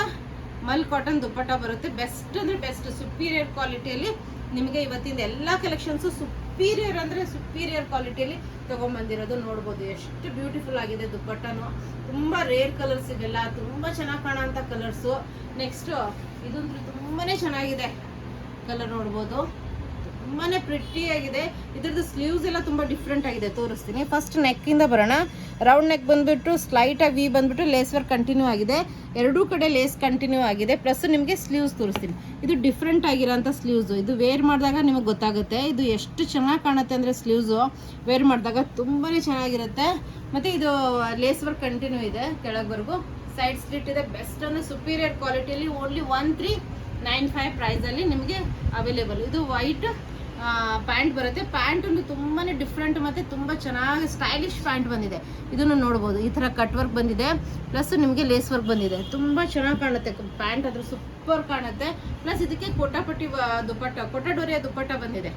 ಮಲ್ ಕಾಟನ್ ದುಪ್ಪಟ್ಟ ಬರುತ್ತೆ. ಬೆಸ್ಟ್ ಅಂದರೆ ಬೆಸ್ಟ್, ಸುಪೀರಿಯರ್ ಕ್ವಾಲಿಟಿಯಲ್ಲಿ ನಿಮಗೆ ಇವತ್ತಿಂದ ಎಲ್ಲ ಕಲೆಕ್ಷನ್ಸು ಸುಪೀರಿಯರ್ ಅಂದರೆ ಸುಪೀರಿಯರ್ ಕ್ವಾಲಿಟಿಯಲ್ಲಿ ತೊಗೊಂಬಂದಿರೋದು ನೋಡ್ಬೋದು. ಎಷ್ಟು ಬ್ಯೂಟಿಫುಲ್ ಆಗಿದೆ ದುಪ್ಪಟ್ಟನು. ತುಂಬ ರೇರ್ ಕಲರ್ಸ್ ಇವೆಲ್ಲ, ತುಂಬ ಚೆನ್ನಾಗಿ ಕಾಣೋಂಥ ಕಲರ್ಸು. ನೆಕ್ಸ್ಟು ಇದಂತೂ ತುಂಬಾ ಚೆನ್ನಾಗಿದೆ ಕಲರ್ ನೋಡ್ಬೋದು. ತುಂಬಾ ಪ್ರಿಟ್ಟಿಯಾಗಿದೆ. ಇದ್ರದ್ದು ಸ್ಲೀವ್ಸ್ ಎಲ್ಲ ತುಂಬ ಡಿಫ್ರೆಂಟ್ ಆಗಿದೆ, ತೋರಿಸ್ತೀನಿ. ಫಸ್ಟ್ ನೆಕ್ಕಿಂದ ಬರೋಣ. ರೌಂಡ್ ನೆಕ್ ಬಂದುಬಿಟ್ಟು ಸ್ಲೈಟಾಗಿ ವಿ ಬಂದುಬಿಟ್ಟು ಲೇಸ್ ವರ್ಕ್ ಕಂಟಿನ್ಯೂ ಆಗಿದೆ. ಎರಡೂ ಕಡೆ ಲೇಸ್ ಕಂಟಿನ್ಯೂ ಆಗಿದೆ. ಪ್ಲಸ್ ನಿಮಗೆ ಸ್ಲೀವ್ಸ್ ತೋರಿಸ್ತೀನಿ. ಇದು ಡಿಫ್ರೆಂಟ್ ಆಗಿರೋಂಥ ಸ್ಲೀವ್ಸು. ಇದು ವೇರ್ ಮಾಡಿದಾಗ ನಿಮಗೆ ಗೊತ್ತಾಗುತ್ತೆ ಇದು ಎಷ್ಟು ಚೆನ್ನಾಗಿ ಕಾಣುತ್ತೆ ಅಂದರೆ ಸ್ಲೀವ್ಸು ವೇರ್ ಮಾಡಿದಾಗ ತುಂಬಾ ಚೆನ್ನಾಗಿರುತ್ತೆ. ಮತ್ತು ಇದು ಲೇಸ್ ವರ್ಕ್ ಕಂಟಿನ್ಯೂ ಇದೆ ಕೆಳಗವರೆಗೂ. ಸೈಡ್ ಸ್ಲಿಟ್ ಇದೆ. ಬೆಸ್ಟ್ ಅಂದರೆ ಸುಪೀರಿಯರ್ ಕ್ವಾಲಿಟಿಯಲ್ಲಿ ಓನ್ಲಿ 1395 ಪ್ರೈಸಲ್ಲಿ ನಿಮಗೆ ಅವೈಲೇಬಲ್. ಇದು ವೈಟ್ ಪ್ಯಾಂಟ್ ಬರುತ್ತೆ. ಪ್ಯಾಂಟ್ ಒಂದು ತುಂಬಾ ಡಿಫ್ರೆಂಟ್ ಮತ್ತು ತುಂಬ ಚೆನ್ನಾಗಿ ಸ್ಟೈಲಿಶ್ ಪ್ಯಾಂಟ್ ಬಂದಿದೆ. ಇದನ್ನು ನೋಡ್ಬೋದು. ಈ ಥರ ಕಟ್ ವರ್ಕ್ ಬಂದಿದೆ, ಪ್ಲಸ್ ನಿಮಗೆ ಲೇಸ್ ವರ್ಕ್ ಬಂದಿದೆ. ತುಂಬ ಚೆನ್ನಾಗಿ ಕಾಣುತ್ತೆ ಪ್ಯಾಂಟ್, ಅದ್ರ ಸೂಪರ್ ಕಾಣುತ್ತೆ. ಪ್ಲಸ್ ಇದಕ್ಕೆ ಕೋಟಾಪಟ್ಟಿ ದುಪ್ಪಟ್ಟ, ಕೋಟಾಡೋರಿಯ ದುಪ್ಪಟ್ಟ ಬಂದಿದೆ.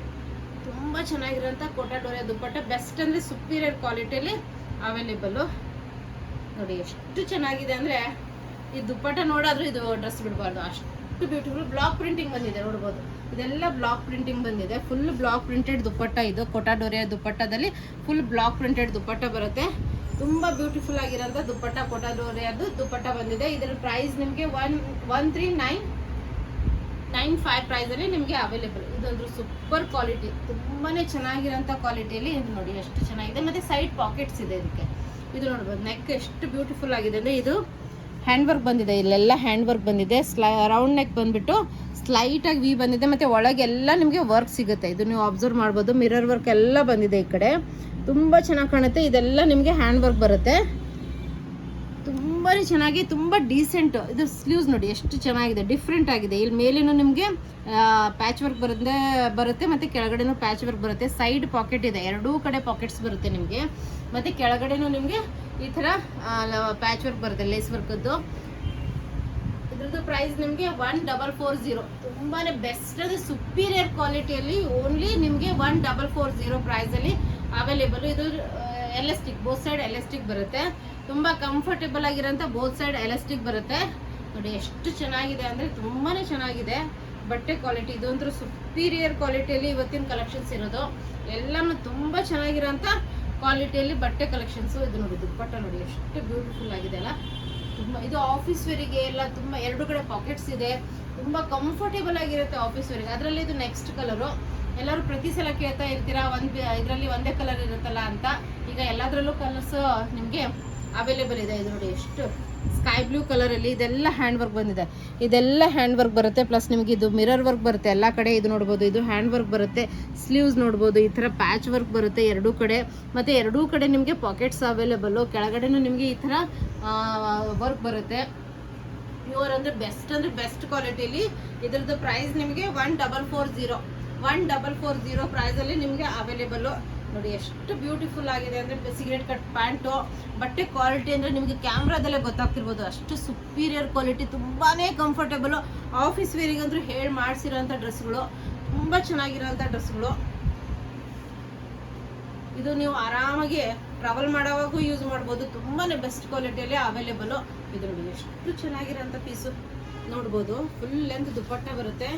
ತುಂಬ ಚೆನ್ನಾಗಿರೋಂಥ ಕೋಟಾಡೋರಿಯ ದುಪ್ಪಟ್ಟ. ಬೆಸ್ಟ್ ಅಂದರೆ ಸುಪೀರಿಯರ್ ಕ್ವಾಲಿಟಿಯಲ್ಲಿ ಅವೈಲೇಬಲ್ಲು. ನೋಡಿ ಎಷ್ಟು ಚೆನ್ನಾಗಿದೆ ಅಂದರೆ ಈ ದುಪ್ಪಟ್ಟ ನೋಡಾದ್ರೂ ಇದು ಡ್ರೆಸ್ ಬಿಡಬಾರ್ದು, ಅಷ್ಟು ಬ್ಯೂಟಿಫುಲ್. ಬ್ಲಾಕ್ ಪ್ರಿಂಟಿಂಗ್ ಬಂದಿದೆ ನೋಡ್ಬೋದು. ಇದೆಲ್ಲ ಬ್ಲಾಕ್ ಪ್ರಿಂಟಿಂಗ್ ಬಂದಿದೆ. ಫುಲ್ ಬ್ಲಾಕ್ ಪ್ರಿಂಟೆಡ್ ದುಪ್ಪಟ್ಟ. ಇದು ಕೋಟಾಡೋರಿಯ ದುಪ್ಪಟ್ಟದಲ್ಲಿ ಫುಲ್ ಬ್ಲಾಕ್ ಪ್ರಿಂಟೆಡ್ ದುಪ್ಪಟ್ಟ ಬರುತ್ತೆ. ತುಂಬ ಬ್ಯೂಟಿಫುಲ್ ಆಗಿರೋಂಥ ದುಪ್ಪಟ್ಟ, ಕೋಟಾಡೋರಿಯದು ದುಪ್ಪಟ್ಟ ಬಂದಿದೆ. ಇದರ ಪ್ರೈಸ್ ನಿಮಗೆ 1395 ಪ್ರೈಸಲ್ಲಿ ನಿಮಗೆ ಅವೈಲೇಬಲ್. ಇದೊಂದು ಸೂಪರ್ ಕ್ವಾಲಿಟಿ, ತುಂಬಾ ಚೆನ್ನಾಗಿರೋಂಥ ಕ್ವಾಲಿಟಿಯಲ್ಲಿ. ಇದು ನೋಡಿ ಎಷ್ಟು ಚೆನ್ನಾಗಿದೆ. ಮತ್ತು ಸೈಡ್ ಪಾಕೆಟ್ಸ್ ಇದೆ ಇದಕ್ಕೆ. ಇದು ನೋಡ್ಬೋದು. ನೆಕ್ ಎಷ್ಟು ಬ್ಯೂಟಿಫುಲ್ ಆಗಿದೆ ಅಂದರೆ ಇದು ಹ್ಯಾಂಡ್ ವರ್ಕ್ ಬಂದಿದೆ. ಇಲ್ಲೆಲ್ಲ ಹ್ಯಾಂಡ್ ವರ್ಕ್ ಬಂದಿದೆ. ರೌಂಡ್ ನೆಕ್ ಬಂದುಬಿಟ್ಟು ಸ್ಲೈಟಾಗಿ ವಿ ಬಂದಿದೆ. ಮತ್ತು ಒಳಗೆಲ್ಲ ನಿಮಗೆ ವರ್ಕ್ ಸಿಗುತ್ತೆ. ಇದು ನೀವು ಅಬ್ಸರ್ವ್ ಮಾಡ್ಬೋದು. ಮಿರರ್ ವರ್ಕ್ ಎಲ್ಲ ಬಂದಿದೆ ಈ ಕಡೆ. ತುಂಬ ಚೆನ್ನಾಗಿ ಕಾಣುತ್ತೆ. ಇದೆಲ್ಲ ನಿಮಗೆ ಹ್ಯಾಂಡ್ ವರ್ಕ್ ಬರುತ್ತೆ. ತುಂಬಾ ಚೆನ್ನಾಗಿ, ತುಂಬ ಡೀಸೆಂಟ್. ಇದು ಸ್ಲೀವ್ಸ್ ನೋಡಿ ಎಷ್ಟು ಚೆನ್ನಾಗಿದೆ, ಡಿಫ್ರೆಂಟ್ ಆಗಿದೆ. ಇಲ್ಲಿ ಮೇಲೇನು ನಿಮಗೆ ಪ್ಯಾಚ್ ವರ್ಕ್ ಬರುತ್ತೆ ಮತ್ತು ಕೆಳಗಡೆನೂ ಪ್ಯಾಚ್ ವರ್ಕ್ ಬರುತ್ತೆ. ಸೈಡ್ ಪಾಕೆಟ್ ಇದೆ, ಎರಡೂ ಕಡೆ ಪಾಕೆಟ್ಸ್ ಬರುತ್ತೆ ನಿಮಗೆ. ಮತ್ತು ಕೆಳಗಡೆನೂ ನಿಮಗೆ ಈ ಥರ ಪ್ಯಾಚ್ ವರ್ಕ್ ಬರುತ್ತೆ, ಲೇಸ್ ವರ್ಕದ್ದು. ಇದ್ರದ್ದು ಪ್ರೈಸ್ ನಿಮಗೆ 1440. ತುಂಬಾ ಬೆಸ್ಟ್ ಅಂದರೆ ಸುಪೀರಿಯರ್ ಕ್ವಾಲಿಟಿಯಲ್ಲಿ ಓನ್ಲಿ ನಿಮಗೆ 1440 ಪ್ರೈಸಲ್ಲಿ ಅವೈಲೇಬಲ್. ಇದು ಎಲಾಸ್ಟಿಕ್, ಬೋತ್ ಸೈಡ್ ಎಲಾಸ್ಟಿಕ್ ಬರುತ್ತೆ. ತುಂಬ ಕಂಫರ್ಟೇಬಲ್ ಆಗಿರೋಂಥ ಬೋತ್ ಸೈಡ್ ಎಲಾಸ್ಟಿಕ್ ಬರುತ್ತೆ. ನೋಡಿ ಎಷ್ಟು ಚೆನ್ನಾಗಿದೆ ಅಂದರೆ ತುಂಬಾ ಚೆನ್ನಾಗಿದೆ ಬಟ್ಟೆ ಕ್ವಾಲಿಟಿ. ಇದೊಂದು ಸುಪೀರಿಯರ್ ಕ್ವಾಲಿಟಿಯಲ್ಲಿ ಇವತ್ತಿನ ಕಲೆಕ್ಷನ್ಸ್ ಇರೋದು. ಎಲ್ಲನೂ ತುಂಬ ಚೆನ್ನಾಗಿರೋಂಥ ಕ್ವಾಲಿಟಿಯಲ್ಲಿ ಬಟ್ಟೆ ಕಲೆಕ್ಷನ್ಸು. ಇದು ನೋಡಿ ದುಪ್ಪಟ್ಟ ನೋಡಿ ಎಷ್ಟು ಬ್ಯೂಟಿಫುಲ್ ಆಗಿದೆ ಅಲ್ಲ. ತುಂಬ ಇದು ಆಫೀಸ್ ವೇರಿಗೆ ಎಲ್ಲ ತುಂಬ ಎರಡು ಕಡೆ ಪಾಕೆಟ್ಸ್ ಇದೆ. ತುಂಬ ಕಂಫರ್ಟೇಬಲ್ ಆಗಿರುತ್ತೆ ಆಫೀಸ್ ವೇರಿಗೆ. ಅದರಲ್ಲಿ ಇದು ನೆಕ್ಸ್ಟ್ ಕಲರು. ಎಲ್ಲರೂ ಪ್ರತಿ ಸಲ ಕೇಳ್ತಾ ಇರ್ತೀರಾ ಇದರಲ್ಲಿ ಒಂದೇ ಕಲರ್ ಇರುತ್ತಲ್ಲ ಅಂತ. ಈಗ ಎಲ್ಲದರಲ್ಲೂ ಕಲರ್ಸ್ ನಿಮಗೆ ಅವೈಲೇಬಲ್ ಇದೆ. ಇದು ನೋಡಿ ಎಷ್ಟು ಸ್ಕೈ ಬ್ಲೂ ಕಲರಲ್ಲಿ. ಇದೆಲ್ಲ ಹ್ಯಾಂಡ್ ವರ್ಕ್ ಬಂದಿದೆ. ಇದೆಲ್ಲ ಹ್ಯಾಂಡ್ ವರ್ಕ್ ಬರುತ್ತೆ. ಪ್ಲಸ್ ನಿಮಗೆ ಇದು ಮಿರರ್ ವರ್ಕ್ ಬರುತ್ತೆ ಎಲ್ಲ ಕಡೆ. ಇದು ನೋಡ್ಬೋದು, ಇದು ಹ್ಯಾಂಡ್ ವರ್ಕ್ ಬರುತ್ತೆ. ಸ್ಲೀವ್ಸ್ ನೋಡ್ಬೋದು, ಈ ಥರ ಪ್ಯಾಚ್ ವರ್ಕ್ ಬರುತ್ತೆ ಎರಡೂ ಕಡೆ. ಮತ್ತು ಎರಡೂ ಕಡೆ ನಿಮಗೆ ಪಾಕೆಟ್ಸ್ ಅವೈಲೇಬಲ್ಲು. ಕೆಳಗಡೆನೂ ನಿಮಗೆ ಈ ಥರ ವರ್ಕ್ ಬರುತ್ತೆ. ಪ್ಯೂರ್ ಅಂದರೆ ಬೆಸ್ಟ್ ಕ್ವಾಲಿಟಿಲಿ. ಇದ್ರದ್ದು ಪ್ರೈಸ್ ನಿಮಗೆ 1440 ಪ್ರೈಸಲ್ಲಿ ನಿಮಗೆ ಅವೈಲೇಬಲ್ಲು. ನೋಡಿ ಎಷ್ಟು ಬ್ಯೂಟಿಫುಲ್ ಆಗಿದೆ ಅಂದರೆ ಸಿಗರೇಟ್ ಕಟ್ ಪ್ಯಾಂಟು. ಬಟ್ಟೆ ಕ್ವಾಲಿಟಿ ಅಂದರೆ ನಿಮಗೆ ಕ್ಯಾಮ್ರಾದಲ್ಲೇ ಗೊತ್ತಾಗ್ತಿರ್ಬೋದು, ಅಷ್ಟು ಸುಪೀರಿಯರ್ ಕ್ವಾಲಿಟಿ. ತುಂಬಾ ಕಂಫರ್ಟೇಬಲು. ಆಫೀಸ್ ವೇರಿಗಂದ್ರೂ ಹೇಳಿ ಮಾಡಿಸಿರೋಂಥ ಡ್ರೆಸ್ಗಳು, ತುಂಬ ಚೆನ್ನಾಗಿರೋಂಥ ಡ್ರೆಸ್ಗಳು. ಇದು ನೀವು ಆರಾಮಾಗಿ ಟ್ರಾವೆಲ್ ಮಾಡೋವಾಗೂ ಯೂಸ್ ಮಾಡ್ಬೋದು. ತುಂಬಾ ಬೆಸ್ಟ್ ಕ್ವಾಲಿಟಿಯಲ್ಲಿ ಅವೈಲೇಬಲು. ಇದು ನೋಡಿ ಎಷ್ಟು ಚೆನ್ನಾಗಿರೋಂಥ ಪೀಸು ನೋಡ್ಬೋದು. ಫುಲ್ ಲೆಂತ್ ದುಪ್ಪಟ್ಟ ಬರುತ್ತೆ.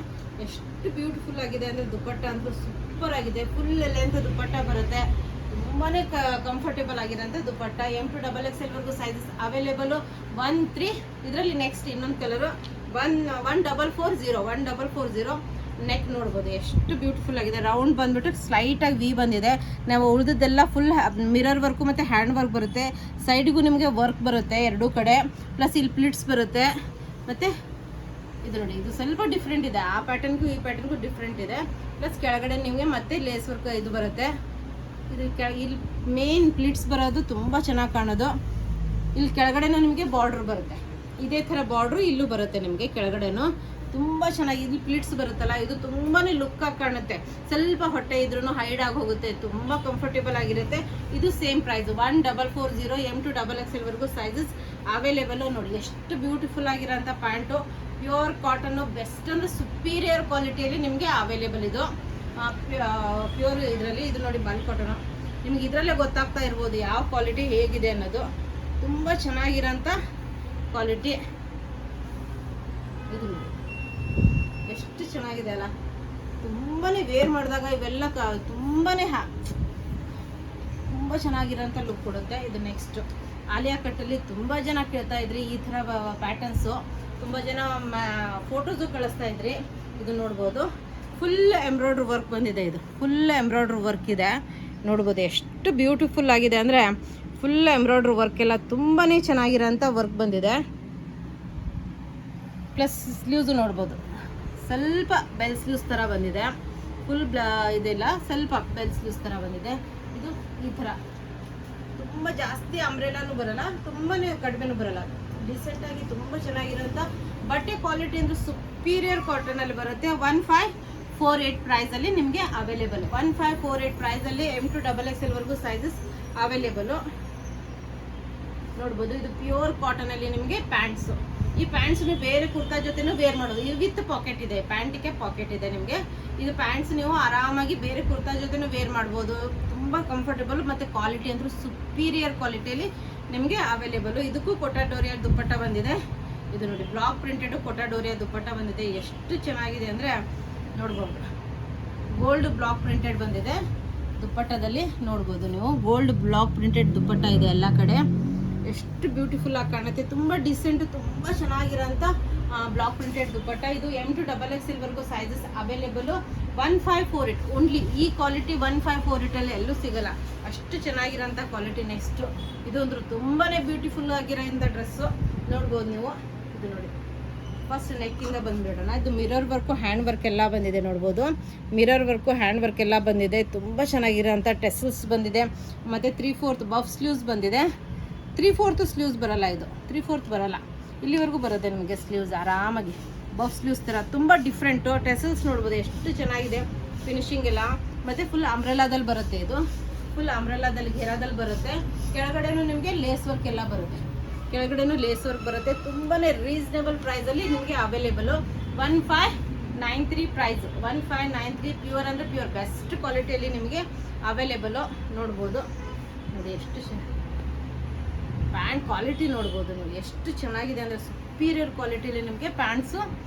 ಎಷ್ಟು ಬ್ಯೂಟಿಫುಲ್ ಆಗಿದೆ ಅಂದರೆ ದುಪ್ಪಟ್ಟ ಅಂತೂ ಸೂಪರ್ ಆಗಿದೆ. ಫುಲ್ ಲೆಂತ್ ದುಪ್ಪಟ್ಟ ಬರುತ್ತೆ. ತುಂಬಾ ಕಂಫರ್ಟೇಬಲ್ ಆಗಿರೋಂಥ ದುಪ್ಪಟ್ಟ. M to XXL ವರೆಗೂ ಸೈಜಸ್ ಅವೈಲೇಬಲು. 13 ಇದರಲ್ಲಿ ನೆಕ್ಸ್ಟ್ ಇನ್ನೊಂದು ಕಲರು 1440 ನೆಕ್ ನೋಡ್ಬೋದು ಎಷ್ಟು ಬ್ಯೂಟಿಫುಲ್ ಆಗಿದೆ. ರೌಂಡ್ ಬಂದ್ಬಿಟ್ಟು ಸ್ಲೈಟಾಗಿ ವಿ ಬಂದಿದೆ. ನಾವು ಉಳಿದದ್ದೆಲ್ಲ ಫುಲ್ ಮಿರರ್ ವರ್ಕು ಮತ್ತು ಹ್ಯಾಂಡ್ ವರ್ಕ್ ಬರುತ್ತೆ. ಸೈಡ್ಗೂ ನಿಮಗೆ ವರ್ಕ್ ಬರುತ್ತೆ ಎರಡೂ ಕಡೆ. ಪ್ಲಸ್ ಇಲ್ಲಿ ಪ್ಲಿಟ್ಸ್ ಬರುತ್ತೆ. ಮತ್ತು ಇದು ನೋಡಿ, ಇದು ಸ್ವಲ್ಪ ಡಿಫ್ರೆಂಟ್ ಇದೆ. ಆ ಪ್ಯಾಟರ್ನ್ಗೂ ಈ ಪ್ಯಾಟರ್ನ್ಗೂ ಡಿಫ್ರೆಂಟ್ ಇದೆ. ಪ್ಲಸ್ ಕೆಳಗಡೆ ನಿಮಗೆ ಮತ್ತೆ ಲೇಸ್ ವರ್ಕ್ ಇದು ಬರುತ್ತೆ. ಇದು ಇಲ್ಲಿ ಮೇನ್ ಪ್ಲಿಟ್ಸ್ ಬರೋದು ತುಂಬ ಚೆನ್ನಾಗಿ ಕಾಣೋದು. ಇಲ್ಲಿ ಕೆಳಗಡೆನೂ ನಿಮಗೆ ಬಾರ್ಡ್ರ್ ಬರುತ್ತೆ, ಇದೇ ಥರ ಬಾರ್ಡ್ರು ಇಲ್ಲೂ ಬರುತ್ತೆ ನಿಮಗೆ ಕೆಳಗಡೆನೂ. ತುಂಬ ಚೆನ್ನಾಗಿ ಇದು ಪ್ಲೀಟ್ಸ್ ಬರುತ್ತಲ್ಲ, ಇದು ತುಂಬಾ ಲುಕ್ ಆಗಿ ಕಾಣುತ್ತೆ. ಸ್ವಲ್ಪ ಹೊಟ್ಟೆ ಇದ್ರೂ ಹೈಡ್ ಆಗಿ ಹೋಗುತ್ತೆ, ತುಂಬ ಕಂಫರ್ಟೇಬಲ್ ಆಗಿರುತ್ತೆ. ಇದು same price 1440 M to XXL ವರೆಗೂ ಸೈಜಸ್ ಅವೈಲೇಬಲ್. ನೋಡಿ ಎಷ್ಟು ಬ್ಯೂಟಿಫುಲ್ ಆಗಿರೋಂಥ ಪ್ಯಾಂಟು, ಪ್ಯೂರ್ ಕಾಟನ್ನು, ಬೆಸ್ಟ್ ಅಂದರೆ ಸುಪೀರಿಯರ್ ಕ್ವಾಲಿಟಿಯಲ್ಲಿ ನಿಮಗೆ ಅವೈಲೇಬಲ್. ಇದು ಪ್ಯೂರ್ ಇದರಲ್ಲಿ, ಇದು ನೋಡಿ ಬಲ್ಕ್ ಕಾಟನು. ನಿಮ್ಗೆ ಇದರಲ್ಲೇ ಗೊತ್ತಾಗ್ತಾ ಇರ್ಬೋದು ಯಾವ ಕ್ವಾಲಿಟಿ ಹೇಗಿದೆ ಅನ್ನೋದು. ತುಂಬ ಚೆನ್ನಾಗಿರೋಂಥ ಕ್ವಾಲಿಟಿ. ಇದು ನೋಡಿ ಎಷ್ಟು ಚೆನ್ನಾಗಿದೆ ಅಲ್ಲ, ತುಂಬಾ ವೇರ್ ಮಾಡಿದಾಗ ಇವೆಲ್ಲ ತುಂಬಾ ತುಂಬ ಚೆನ್ನಾಗಿರೋಂಥ ಲುಕ್ ಕೊಡುತ್ತೆ. ಇದು ನೆಕ್ಸ್ಟ್ ಆಲಿಯಾ ಕಟ್ಟಲ್ಲಿ ತುಂಬ ಜನ ಕೇಳ್ತಾ ಇದ್ರಿ ಈ ಥರ ಪ್ಯಾಟರ್ನ್ಸು, ತುಂಬ ಜನ ಫೋಟೋಸು ಕಳಿಸ್ತಾ ಇದ್ರಿ. ಇದು ನೋಡ್ಬೋದು ಫುಲ್ ಎಂಬ್ರಾಯ್ಡ್ರಿ ವರ್ಕ್ ಬಂದಿದೆ, ಇದು ಫುಲ್ ಎಂಬ್ರಾಯ್ಡ್ರಿ ವರ್ಕ್ ಇದೆ ನೋಡ್ಬೋದು. ಎಷ್ಟು ಬ್ಯೂಟಿಫುಲ್ ಆಗಿದೆ ಅಂದರೆ ಫುಲ್ ಎಂಬ್ರಾಯ್ಡ್ರಿ ವರ್ಕ್ ಎಲ್ಲ ತುಂಬಾ ಚೆನ್ನಾಗಿರೋಂಥ ವರ್ಕ್ ಬಂದಿದೆ. ಪ್ಲಸ್ ಸ್ಲೀವ್ಸು ನೋಡ್ಬೋದು, ಸ್ವಲ್ಪ ಬೆಲ್ ಸ್ಲೀವ್ಸ್ ಥರ ಬಂದಿದೆ, ಫುಲ್ ಇದೆಲ್ಲ ಸ್ವಲ್ಪ ಬೆಲ್ ಸ್ಲೀವ್ಸ್ ಥರ ಬಂದಿದೆ. ಇದು ಈ ಥರ ತುಂಬ ಜಾಸ್ತಿ ಅಂಬ್ರೆಲಾನು ಬರಲ್ಲ, ತುಂಬಾ ಕಡಿಮೆನೂ ಬರಲ್ಲ, ಡಿಸೆಂಟಾಗಿ ತುಂಬ ಚೆನ್ನಾಗಿರೋಂಥ ಬಟ್ಟೆ. ಕ್ವಾಲಿಟಿ ಅಂದರೆ ಸುಪೀರಿಯರ್ ಕಾಟನಲ್ಲಿ ಬರುತ್ತೆ. 1548 ಪ್ರೈಸಲ್ಲಿ ನಿಮಗೆ ಅವೈಲೇಬಲ್. 1548 ಪ್ರೈಸಲ್ಲಿ M to XXL ವರೆಗೂ ಸೈಜಸ್ ಅವೈಲೇಬಲು ನೋಡ್ಬೋದು. ಇದು ಪ್ಯೂರ್ ಕಾಟನಲ್ಲಿ ನಿಮಗೆ ಪ್ಯಾಂಟ್ಸು. ಈ ಪ್ಯಾಂಟ್ಸ್ ಬೇರೆ ಕುರ್ತಾ ಜೊತೆನೂ ವೇರ್ ಮಾಡೋದು. ಇದು ವಿತ್ ಪಾಕೆಟ್ ಇದೆ, ಪ್ಯಾಂಟಿಗೆ ಪಾಕೆಟ್ ಇದೆ ನಿಮಗೆ. ಇದು ಪ್ಯಾಂಟ್ಸ್ ನೀವು ಆರಾಮಾಗಿ ಬೇರೆ ಕುರ್ತಾ ಜೊತೆನೂ ವೇರ್ ಮಾಡ್ಬೋದು. ತುಂಬ ಕಂಫರ್ಟೇಬಲ್ ಮತ್ತು ಕ್ವಾಲಿಟಿ ಅಂದರೂ ಸುಪೀರಿಯರ್ ಕ್ವಾಲಿಟಿಯಲ್ಲಿ ನಿಮಗೆ ಅವೈಲೇಬಲು. ಇದಕ್ಕೂ ಕೊಟಾಡೋರಿಯಾ ದುಪ್ಪಟ್ಟ ಬಂದಿದೆ. ಇದು ನೋಡಿ ಬ್ಲಾಕ್ ಪ್ರಿಂಟೆಡ್ ಕೊಟಾಡೋರಿಯಾ ದುಪ್ಪಟ್ಟ ಬಂದಿದೆ. ಎಷ್ಟು ಚೆನ್ನಾಗಿದೆ ಅಂದರೆ ನೋಡ್ಬೋದು, ಗೋಲ್ಡ್ ಬ್ಲಾಕ್ ಪ್ರಿಂಟೆಡ್ ಬಂದಿದೆ ದುಪ್ಪಟ್ಟದಲ್ಲಿ. ನೋಡ್ಬೋದು ನೀವು ಗೋಲ್ಡ್ ಬ್ಲಾಕ್ ಪ್ರಿಂಟೆಡ್ ದುಪ್ಪಟ್ಟ ಇದೆ ಎಲ್ಲ ಕಡೆ. ಎಷ್ಟು ಬ್ಯೂಟಿಫುಲ್ ಆಗಿ ಕಾಣುತ್ತೆ, ತುಂಬ ಡಿಸೆಂಟ್, ತುಂಬ ಚೆನ್ನಾಗಿರೋಂಥ ಬ್ಲಾಕ್ ಪ್ರಿಂಟೆಡ್ ದುಪ್ಪಟ್ಟ. ಇದು M to XXL ವರೆಗೂ ಸೈಜಸ್ ಅವೈಲೇಬಲು. 1548 ಓನ್ಲಿ. ಈ ಕ್ವಾಲಿಟಿ 1548 ಎಲ್ಲೂ ಸಿಗಲ್ಲ, ಅಷ್ಟು ಚೆನ್ನಾಗಿರೋಂಥ ಕ್ವಾಲಿಟಿ. ನೆಕ್ಸ್ಟು ಇದು ಅಂದ್ರೆ ತುಂಬಾ ಬ್ಯೂಟಿಫುಲ್ ಆಗಿರೋಂಥ ಡ್ರೆಸ್ಸು ನೋಡ್ಬೋದು ನೀವು. ಇದು ನೋಡಿ ಫಸ್ಟ್ ನೆಕ್ಕಿಂದ ಬಂದುಬಿಡೋಣ. ಇದು ಮಿರರ್ ವರ್ಕು ಹ್ಯಾಂಡ್ ವರ್ಕ್ ಎಲ್ಲ ಬಂದಿದೆ ನೋಡ್ಬೋದು. ಮಿರರ್ ವರ್ಕು ಹ್ಯಾಂಡ್ ವರ್ಕ್ ಎಲ್ಲ ಬಂದಿದೆ, ತುಂಬ ಚೆನ್ನಾಗಿರೋಂಥ ಟೆಸಲ್ಸ್ ಬಂದಿದೆ. ಮತ್ತು 3/4 ಬಫ್ ಸ್ಲೀವ್ಸ್ ಬಂದಿದೆ. 3/4 ಸ್ಲೀವ್ಸ್ ಬರಲ್ಲ, ಇದು 3/4 ಬರಲ್ಲ, ಇಲ್ಲಿವರೆಗೂ ಬರುತ್ತೆ ನಿಮಗೆ ಸ್ಲೀವ್ಸ್ ಆರಾಮಾಗಿ ಬಫ್ ಸ್ಲೀವ್ಸ್ ಥರ. ತುಂಬ ಡಿಫ್ರೆಂಟು. ಟೆಸಲ್ಸ್ ನೋಡ್ಬೋದು ಎಷ್ಟು ಚೆನ್ನಾಗಿದೆ ಫಿನಿಶಿಂಗ್ ಎಲ್ಲ. ಮತ್ತು ಫುಲ್ ಅಂಬ್ರೆಲಾದಲ್ಲಿ ಬರುತ್ತೆ, ಇದು ಫುಲ್ ಅಂಬ್ರೆಲಾದಲ್ಲಿ ಘೆರಾದಲ್ಲಿ ಬರುತ್ತೆ. ಕೆಳಗಡೆನೂ ನಿಮಗೆ ಲೇಸ್ ವರ್ಕ್ ಎಲ್ಲ ಬರುತ್ತೆ, ಕೆಳಗಡೆನೂ ಲೇಸ್ ವರ್ಕ್ ಬರುತ್ತೆ. ತುಂಬಾ ರೀಸನೇಬಲ್ ಪ್ರೈಸಲ್ಲಿ ನಿಮಗೆ ಅವೈಲೇಬಲು. 1593 ಪ್ರೈಸ್, 1593 ಪ್ಯೂರ್ ಅಂದರೆ ಪ್ಯೂರ್ ಬೆಸ್ಟ್ ಕ್ವಾಲಿಟಿಯಲ್ಲಿ ನಿಮಗೆ ಅವೈಲೇಬಲು ನೋಡ್ಬೋದು. ನೋಡಿ ಎಷ್ಟು ಪ್ಯಾಂಟ್ ಕ್ವಾಲಿಟಿ ನೋಡ್ಬೋದು ನೀವು, ಎಷ್ಟು ಚೆನ್ನಾಗಿದೆ ಅಂದರೆ ಸುಪೀರಿಯರ್ ಕ್ವಾಲಿಟಿಯಲ್ಲಿ ನಿಮಗೆ ಪ್ಯಾಂಟ್ಸು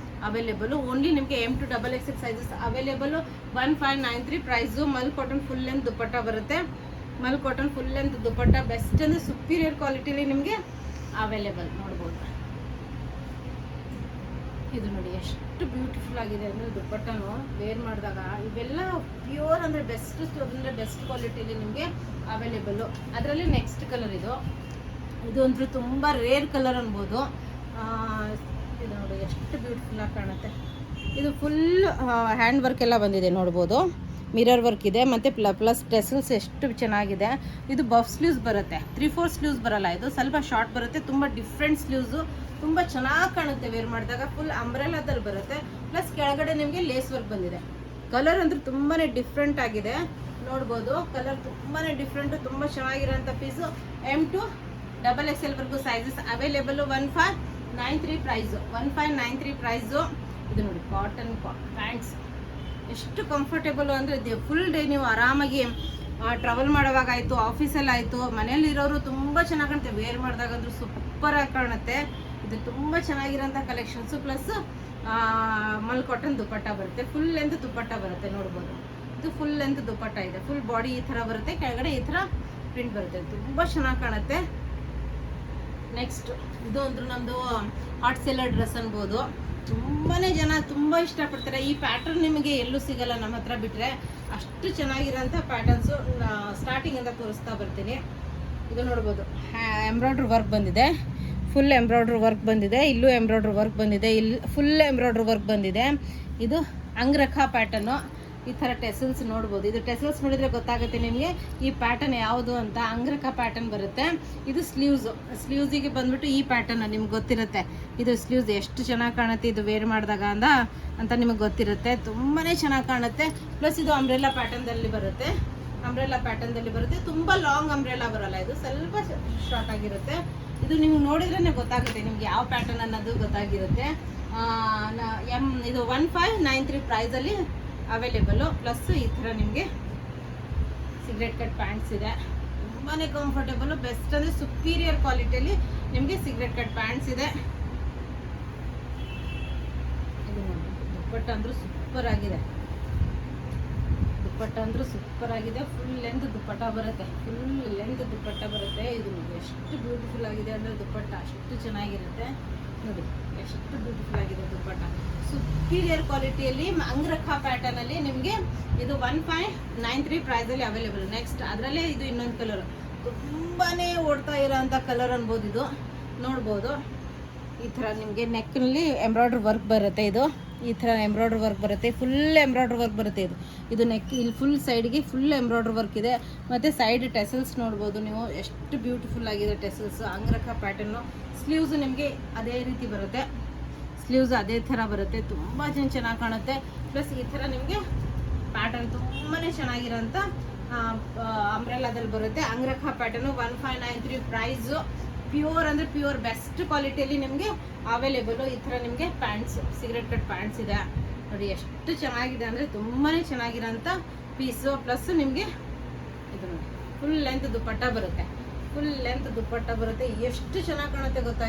ಅವೈಲೇಬಲು. ಓನ್ಲಿ ನಿಮಗೆ M to XXL sizes available. 1593 price. Mul cotton full length dupatta ಬರುತ್ತೆ. Mul cotton full length dupatta best ಅಂದರೆ ಸುಪೀರಿಯರ್ ಕ್ವಾಲಿಟಿಯಲ್ಲಿ ನಿಮಗೆ ಅವೈಲೇಬಲ್ ನೋಡ್ಬೋದು. ಇದು ನೋಡಿ ಎಷ್ಟು ಬ್ಯೂಟಿಫುಲ್ ಆಗಿದೆ ಅಂದರೆ ದುಪ್ಪಟ್ಟನು ವೇರ್ ಮಾಡಿದಾಗ. ಇವೆಲ್ಲ ಪ್ಯೂರ್ ಅಂದರೆ ಬೆಸ್ಟ್ ಅಂದರೆ ಬೆಸ್ಟ್ ಕ್ವಾಲಿಟಿಯಲ್ಲಿ ನಿಮಗೆ ಅವೈಲೇಬಲು. ಅದರಲ್ಲಿ ನೆಕ್ಸ್ಟ್ ಕಲರ್ ಇದು ಅಂತೂ ತುಂಬ ರೇರ್ ಕಲರ್ ಅನ್ಬೋದು. ಇದು ನೋಡಿ ಎಷ್ಟು ಬ್ಯೂಟಿಫುಲ್ಲಾಗಿ ಕಾಣುತ್ತೆ. ಇದು ಫುಲ್ ಹ್ಯಾಂಡ್ ವರ್ಕ್ ಎಲ್ಲ ಬಂದಿದೆ ನೋಡ್ಬೋದು, ಮಿರರ್ ವರ್ಕ್ ಇದೆ. ಮತ್ತು ಪ್ಲಸ್ ಟೆಸಲ್ಸ್ ಎಷ್ಟು ಚೆನ್ನಾಗಿದೆ. ಇದು ಬಫ್ ಸ್ಲೀವ್ಸ್ ಬರುತ್ತೆ, 3/4 ಸ್ಲೀವ್ಸ್ ಬರಲ್ಲ, ಇದು ಸ್ವಲ್ಪ ಶಾರ್ಟ್ ಬರುತ್ತೆ. ತುಂಬ ಡಿಫ್ರೆಂಟ್ ಸ್ಲೀವ್ಸು, ತುಂಬ ಚೆನ್ನಾಗಿ ಕಾಣುತ್ತೆ ವೇರ್ ಮಾಡಿದಾಗ. ಫುಲ್ ಅಂಬ್ರೆಲಾದಲ್ಲಿ ಬರುತ್ತೆ. ಪ್ಲಸ್ ಕೆಳಗಡೆ ನಿಮಗೆ ಲೇಸ್ ವರ್ಕ್ ಬಂದಿದೆ. ಕಲರ್ ಅಂದ್ರೆ ತುಂಬಾ ಡಿಫ್ರೆಂಟ್ ಆಗಿದೆ ನೋಡ್ಬೋದು. ಕಲರ್ ತುಂಬಾ ಡಿಫ್ರೆಂಟು, ತುಂಬ ಚೆನ್ನಾಗಿರೋಂಥ ಪೀಸು. M to XXL ವರೆಗೂ ಸೈಜಸ್ ಅವೈಲೇಬಲು. 1593 price, 1593 price. ಇದು ನೋಡಿ ಕಾಟನ್ ಪ್ಯಾಂಟ್ಸ್ ಎಷ್ಟು ಕಂಫರ್ಟೇಬಲು ಅಂದರೆ ಇದು ಫುಲ್ ಡೇ ನೀವು ಆರಾಮಾಗಿ ಟ್ರಾವೆಲ್ ಮಾಡೋವಾಗ ಆಯಿತು, ಆಫೀಸಲ್ಲಿ ಆಯಿತು, ಮನೇಲಿರೋರು ತುಂಬ ಚೆನ್ನಾಗಿ ಕಾಣುತ್ತೆ. ವೇರ್ ಮಾಡಿದಾಗ ಅಂದರೂ ಸೂಪರಾಗಿ ಕಾಣುತ್ತೆ. ಇದು ತುಂಬ ಚೆನ್ನಾಗಿರೋಂಥ ಕಲೆಕ್ಷನ್ಸು. ಪ್ಲಸ್ ಮಲ್ ಕಾಟನ್ ದುಪ್ಪಟ್ಟ ಬರುತ್ತೆ, ಫುಲ್ ಲೆಂತ್ ದುಪ್ಪಟ್ಟ ಬರುತ್ತೆ ನೋಡ್ಬೋದು. ಇದು ಫುಲ್ ಲೆಂತ್ ದುಪ್ಪಟ್ಟ ಇದೆ, ಫುಲ್ ಬಾಡಿ ಈ ಥರ ಬರುತ್ತೆ, ಕೆಳಗಡೆ ಈ ಥರ ಪ್ರಿಂಟ್ ಬರುತ್ತೆ, ತುಂಬ ಚೆನ್ನಾಗಿ ಕಾಣುತ್ತೆ. ನೆಕ್ಸ್ಟ್ ಇದು ಅಂದ್ರೆ ನಮ್ಮದು ಹಾಟ್ ಸೆಲ್ಲರ್ ಡ್ರೆಸ್ ಅನ್ಬೋದು. ತುಂಬಾ ಜನ ತುಂಬ ಇಷ್ಟಪಡ್ತಾರೆ. ಈ ಪ್ಯಾಟರ್ನ್ ನಿಮಗೆ ಎಲ್ಲೂ ಸಿಗಲ್ಲ ನಮ್ಮ ಹತ್ರ ಬಿಟ್ಟರೆ, ಅಷ್ಟು ಚೆನ್ನಾಗಿರೋಂಥ ಪ್ಯಾಟರ್ನ್ಸು ಸ್ಟಾರ್ಟಿಂಗಿಂದ ತೋರಿಸ್ತಾ ಬರ್ತೀನಿ. ಇದು ನೋಡ್ಬೋದು ಎಂಬ್ರಾಯ್ಡ್ರಿ ವರ್ಕ್ ಬಂದಿದೆ, ಫುಲ್ ಎಂಬ್ರಾಯ್ಡ್ರಿ ವರ್ಕ್ ಬಂದಿದೆ. ಇಲ್ಲೂ ಎಂಬ್ರಾಯ್ಡ್ರಿ ವರ್ಕ್ ಬಂದಿದೆ, ಇಲ್ಲಿ ಫುಲ್ ಎಂಬ್ರಾಯ್ಡ್ರಿ ವರ್ಕ್ ಬಂದಿದೆ. ಇದು ಅಂಗರಖಾ ಪ್ಯಾಟರ್ನು. ಈ ಥರ ಟೆಸಲ್ಸ್ ನೋಡ್ಬೋದು. ಇದು ಟೆಸಲ್ಸ್ ನೋಡಿದರೆ ಗೊತ್ತಾಗುತ್ತೆ ನಿಮಗೆ ಈ ಪ್ಯಾಟರ್ನ್ ಯಾವುದು ಅಂತ. ಅಂಗ್ರಕ ಪ್ಯಾಟರ್ನ್ ಬರುತ್ತೆ. ಇದು ಸ್ಲೀವ್ಸಿಗೆ ಬಂದ್ಬಿಟ್ಟು ಈ ಪ್ಯಾಟರ್ನ್ ನಿಮ್ಗೆ ಗೊತ್ತಿರುತ್ತೆ. ಇದು ಸ್ಲೀವ್ಸ್ ಎಷ್ಟು ಚೆನ್ನಾಗಿ ಕಾಣುತ್ತೆ ಇದು ವೇರ್ ಮಾಡಿದಾಗ ಅಂತ ನಿಮಗೆ ಗೊತ್ತಿರುತ್ತೆ. ತುಂಬಾ ಚೆನ್ನಾಗಿ ಕಾಣುತ್ತೆ. ಪ್ಲಸ್ ಇದು ಅಂಬ್ರೆಲಾ ಪ್ಯಾಟರ್ನ್ದಲ್ಲಿ ಬರುತ್ತೆ. ತುಂಬ ಲಾಂಗ್ ಅಂಬ್ರೆಲಾ ಬರಲ್ಲ, ಇದು ಸ್ವಲ್ಪ ಶಾರ್ಟ್ ಆಗಿರುತ್ತೆ. ಇದು ನೀವು ನೋಡಿದ್ರೇ ಗೊತ್ತಾಗುತ್ತೆ ನಿಮ್ಗೆ ಯಾವ ಪ್ಯಾಟರ್ನ್ ಅನ್ನೋದು ಗೊತ್ತಾಗಿರುತ್ತೆ. ಇದು 1593 ಪ್ರೈಸಲ್ಲಿ ಅವೈಲೇಬಲು. ಪ್ಲಸ್ ಈ ಥರ ನಿಮಗೆ ಸಿಗರೇಟ್ ಕಟ್ ಪ್ಯಾಂಟ್ಸ್ ಇದೆ. ತುಂಬಾ ಕಂಫರ್ಟೇಬಲು, ಬೆಸ್ಟ್ ಅಂದರೆ ಸುಪೀರಿಯರ್ ಕ್ವಾಲಿಟಿಯಲ್ಲಿ ನಿಮಗೆ ಸಿಗರೇಟ್ ಕಟ್ ಪ್ಯಾಂಟ್ಸ್ ಇದೆ. ಇದು ನೋಡಿ, ದುಪ್ಪಟ್ಟ ಅಂದರೂ ಸೂಪರ್ ಆಗಿದೆ. ಫುಲ್ ಲೆಂತ್ ದುಪ್ಪಟ್ಟ ಬರುತ್ತೆ. ಇದು ನೋಡಿ ಎಷ್ಟು ಬ್ಯೂಟಿಫುಲ್ ಆಗಿದೆ ಅಂದರೆ ದುಪ್ಪಟ್ಟ ಅಷ್ಟು ಚೆನ್ನಾಗಿರುತ್ತೆ. ನೋಡಿ ಎಷ್ಟು ಬ್ಯೂಟಿಫುಲ್ ಆಗಿದೆ ದುಪ್ಪಟ್ಟ. ಸುಪೀರಿಯರ್ ಕ್ವಾಲಿಟಿಯಲ್ಲಿ ಅಂಗ್ರಖ ಪ್ಯಾಟರ್ನಲ್ಲಿ ನಿಮಗೆ ಇದು 1593 ಪ್ರೈಸಲ್ಲಿ ಅವೈಲೇಬಲ್. ನೆಕ್ಸ್ಟ್ ಅದರಲ್ಲೇ ಇದು ಇನ್ನೊಂದು ಕಲರ್, ತುಂಬಾ ಓಡ್ತಾ ಇರೋಂಥ ಕಲರ್ ಅನ್ಬೋದು. ಇದು ನೋಡ್ಬೋದು. ಈ ಥರ ನಿಮಗೆ ನೆಕ್ನಲ್ಲಿ ಎಂಬ್ರಾಯ್ಡ್ರಿ ವರ್ಕ್ ಬರುತ್ತೆ. ಇದು ಈ ಥರ ಎಂಬ್ರಾಯ್ಡ್ರಿ ವರ್ಕ್ ಬರುತ್ತೆ. ಫುಲ್ ಎಂಬ್ರಾಯ್ಡ್ರಿ ವರ್ಕ್ ಬರುತ್ತೆ. ಇದು ನೆಕ್ ಇಲ್ಲಿ ಫುಲ್ ಸೈಡ್ಗೆ ಫುಲ್ ಎಂಬ್ರಾಯ್ಡ್ರಿ ವರ್ಕ್ ಇದೆ. ಮತ್ತು ಸೈಡ್ ಟೆಸಲ್ಸ್ ನೋಡ್ಬೋದು ನೀವು, ಎಷ್ಟು ಬ್ಯೂಟಿಫುಲ್ ಆಗಿದೆ ಟೆಸಲ್ಸ್. ಅಂಗ್ರಖ ಪ್ಯಾಟರ್ನು. ಸ್ಲೀವ್ಸು ನಿಮಗೆ ಅದೇ ರೀತಿ ಬರುತ್ತೆ. ಸ್ಲೀವ್ಸ್ ಅದೇ ಥರ ಬರುತ್ತೆ. ತುಂಬ ಚೆನ್ನಾಗಿ ಕಾಣುತ್ತೆ. ಪ್ಲಸ್ ಈ ಥರ ನಿಮಗೆ ಪ್ಯಾಟರ್ನ್ ತುಂಬಾ ಚೆನ್ನಾಗಿರೋಂಥ ಅಂಬ್ರೆಲಾದಲ್ಲಿ ಬರುತ್ತೆ. ಅಂಗ್ರಖ ಪ್ಯಾಟರ್ನು 1593 ಪ್ರೈಸು. ಪ್ಯೂರ್ ಅಂದರೆ ಪ್ಯೂರ್ ಬೆಸ್ಟ್ ಕ್ವಾಲಿಟಿಯಲ್ಲಿ ನಿಮಗೆ ಅವೈಲೇಬಲು. ಈ ಥರ ನಿಮಗೆ ಪ್ಯಾಂಟ್ಸ್, ಸಿಗರೇಟ್ ಕಟ್ ಪ್ಯಾಂಟ್ಸ್ ಇದೆ ನೋಡಿ. ಎಷ್ಟು ಚೆನ್ನಾಗಿದೆ ಅಂದರೆ ತುಂಬಾ ಚೆನ್ನಾಗಿರೋಂಥ ಪೀಸು. ಪ್ಲಸ್ ನಿಮಗೆ ಇದು ನೋಡಿ ಫುಲ್ ಲೆಂತ್ ದುಪ್ಪಟ್ಟ ಬರುತ್ತೆ. ಎಷ್ಟು ಚೆನ್ನಾಗಿ ಕಾಣುತ್ತೆ ಗೊತ್ತಾ.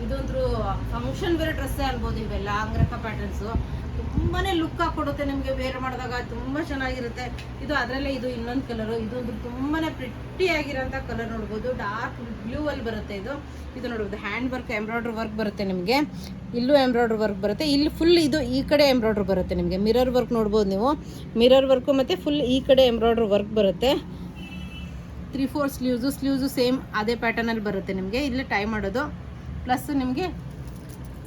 ಇದಂತೂ ಫಂಕ್ಷನ್ ಬೇರೆ ಡ್ರೆಸ್ಸೇ ಅನ್ಬೋದು. ಇವೆಲ್ಲ ಅಂಗ್ರಖ ಪ್ಯಾಟರ್ನ್ಸು ತುಂಬಾ ಲುಕ್ ಕೊಡುತ್ತೆ ನಿಮಗೆ ವೇರ್ ಮಾಡಿದಾಗ. ತುಂಬ ಚೆನ್ನಾಗಿರುತ್ತೆ. ಇದು ಅದರಲ್ಲೇ ಇದು ಇನ್ನೊಂದು ಕಲರು. ಇದೊಂದು ತುಂಬಾ ಪ್ರಿಟ್ಟಿ ಆಗಿರೋಂಥ ಕಲರ್ ನೋಡ್ಬೋದು. ಡಾರ್ಕ್ ಬ್ಲೂ ಅಲ್ಲಿ ಬರುತ್ತೆ. ಇದು ನೋಡ್ಬೋದು. ಹ್ಯಾಂಡ್ ವರ್ಕ್ ಎಂಬ್ರಾಯ್ಡ್ರಿ ವರ್ಕ್ ಬರುತ್ತೆ ನಿಮಗೆ. ಇಲ್ಲೂ ಎಂಬ್ರಾಯ್ಡ್ರಿ ವರ್ಕ್ ಬರುತ್ತೆ. ಇಲ್ಲಿ ಫುಲ್ ಇದು ಈ ಕಡೆ ಎಂಬ್ರಾಯ್ಡ್ರಿ ಬರುತ್ತೆ ನಿಮಗೆ. ಮಿರರ್ ವರ್ಕ್ ನೋಡ್ಬೋದು ನೀವು. ಮಿರರ್ ವರ್ಕು ಮತ್ತು ಫುಲ್ ಈ ಕಡೆ ಎಂಬ್ರಾಯ್ಡ್ರಿ ವರ್ಕ್ ಬರುತ್ತೆ. 3/4 ಸ್ಲೀವ್ಸು ಸೇಮ್ ಅದೇ ಪ್ಯಾಟರ್ನಲ್ಲಿ ಬರುತ್ತೆ ನಿಮಗೆ. ಇಲ್ಲೇ ಟೈ ಮಾಡೋದು. ಪ್ಲಸ್ ನಿಮಗೆ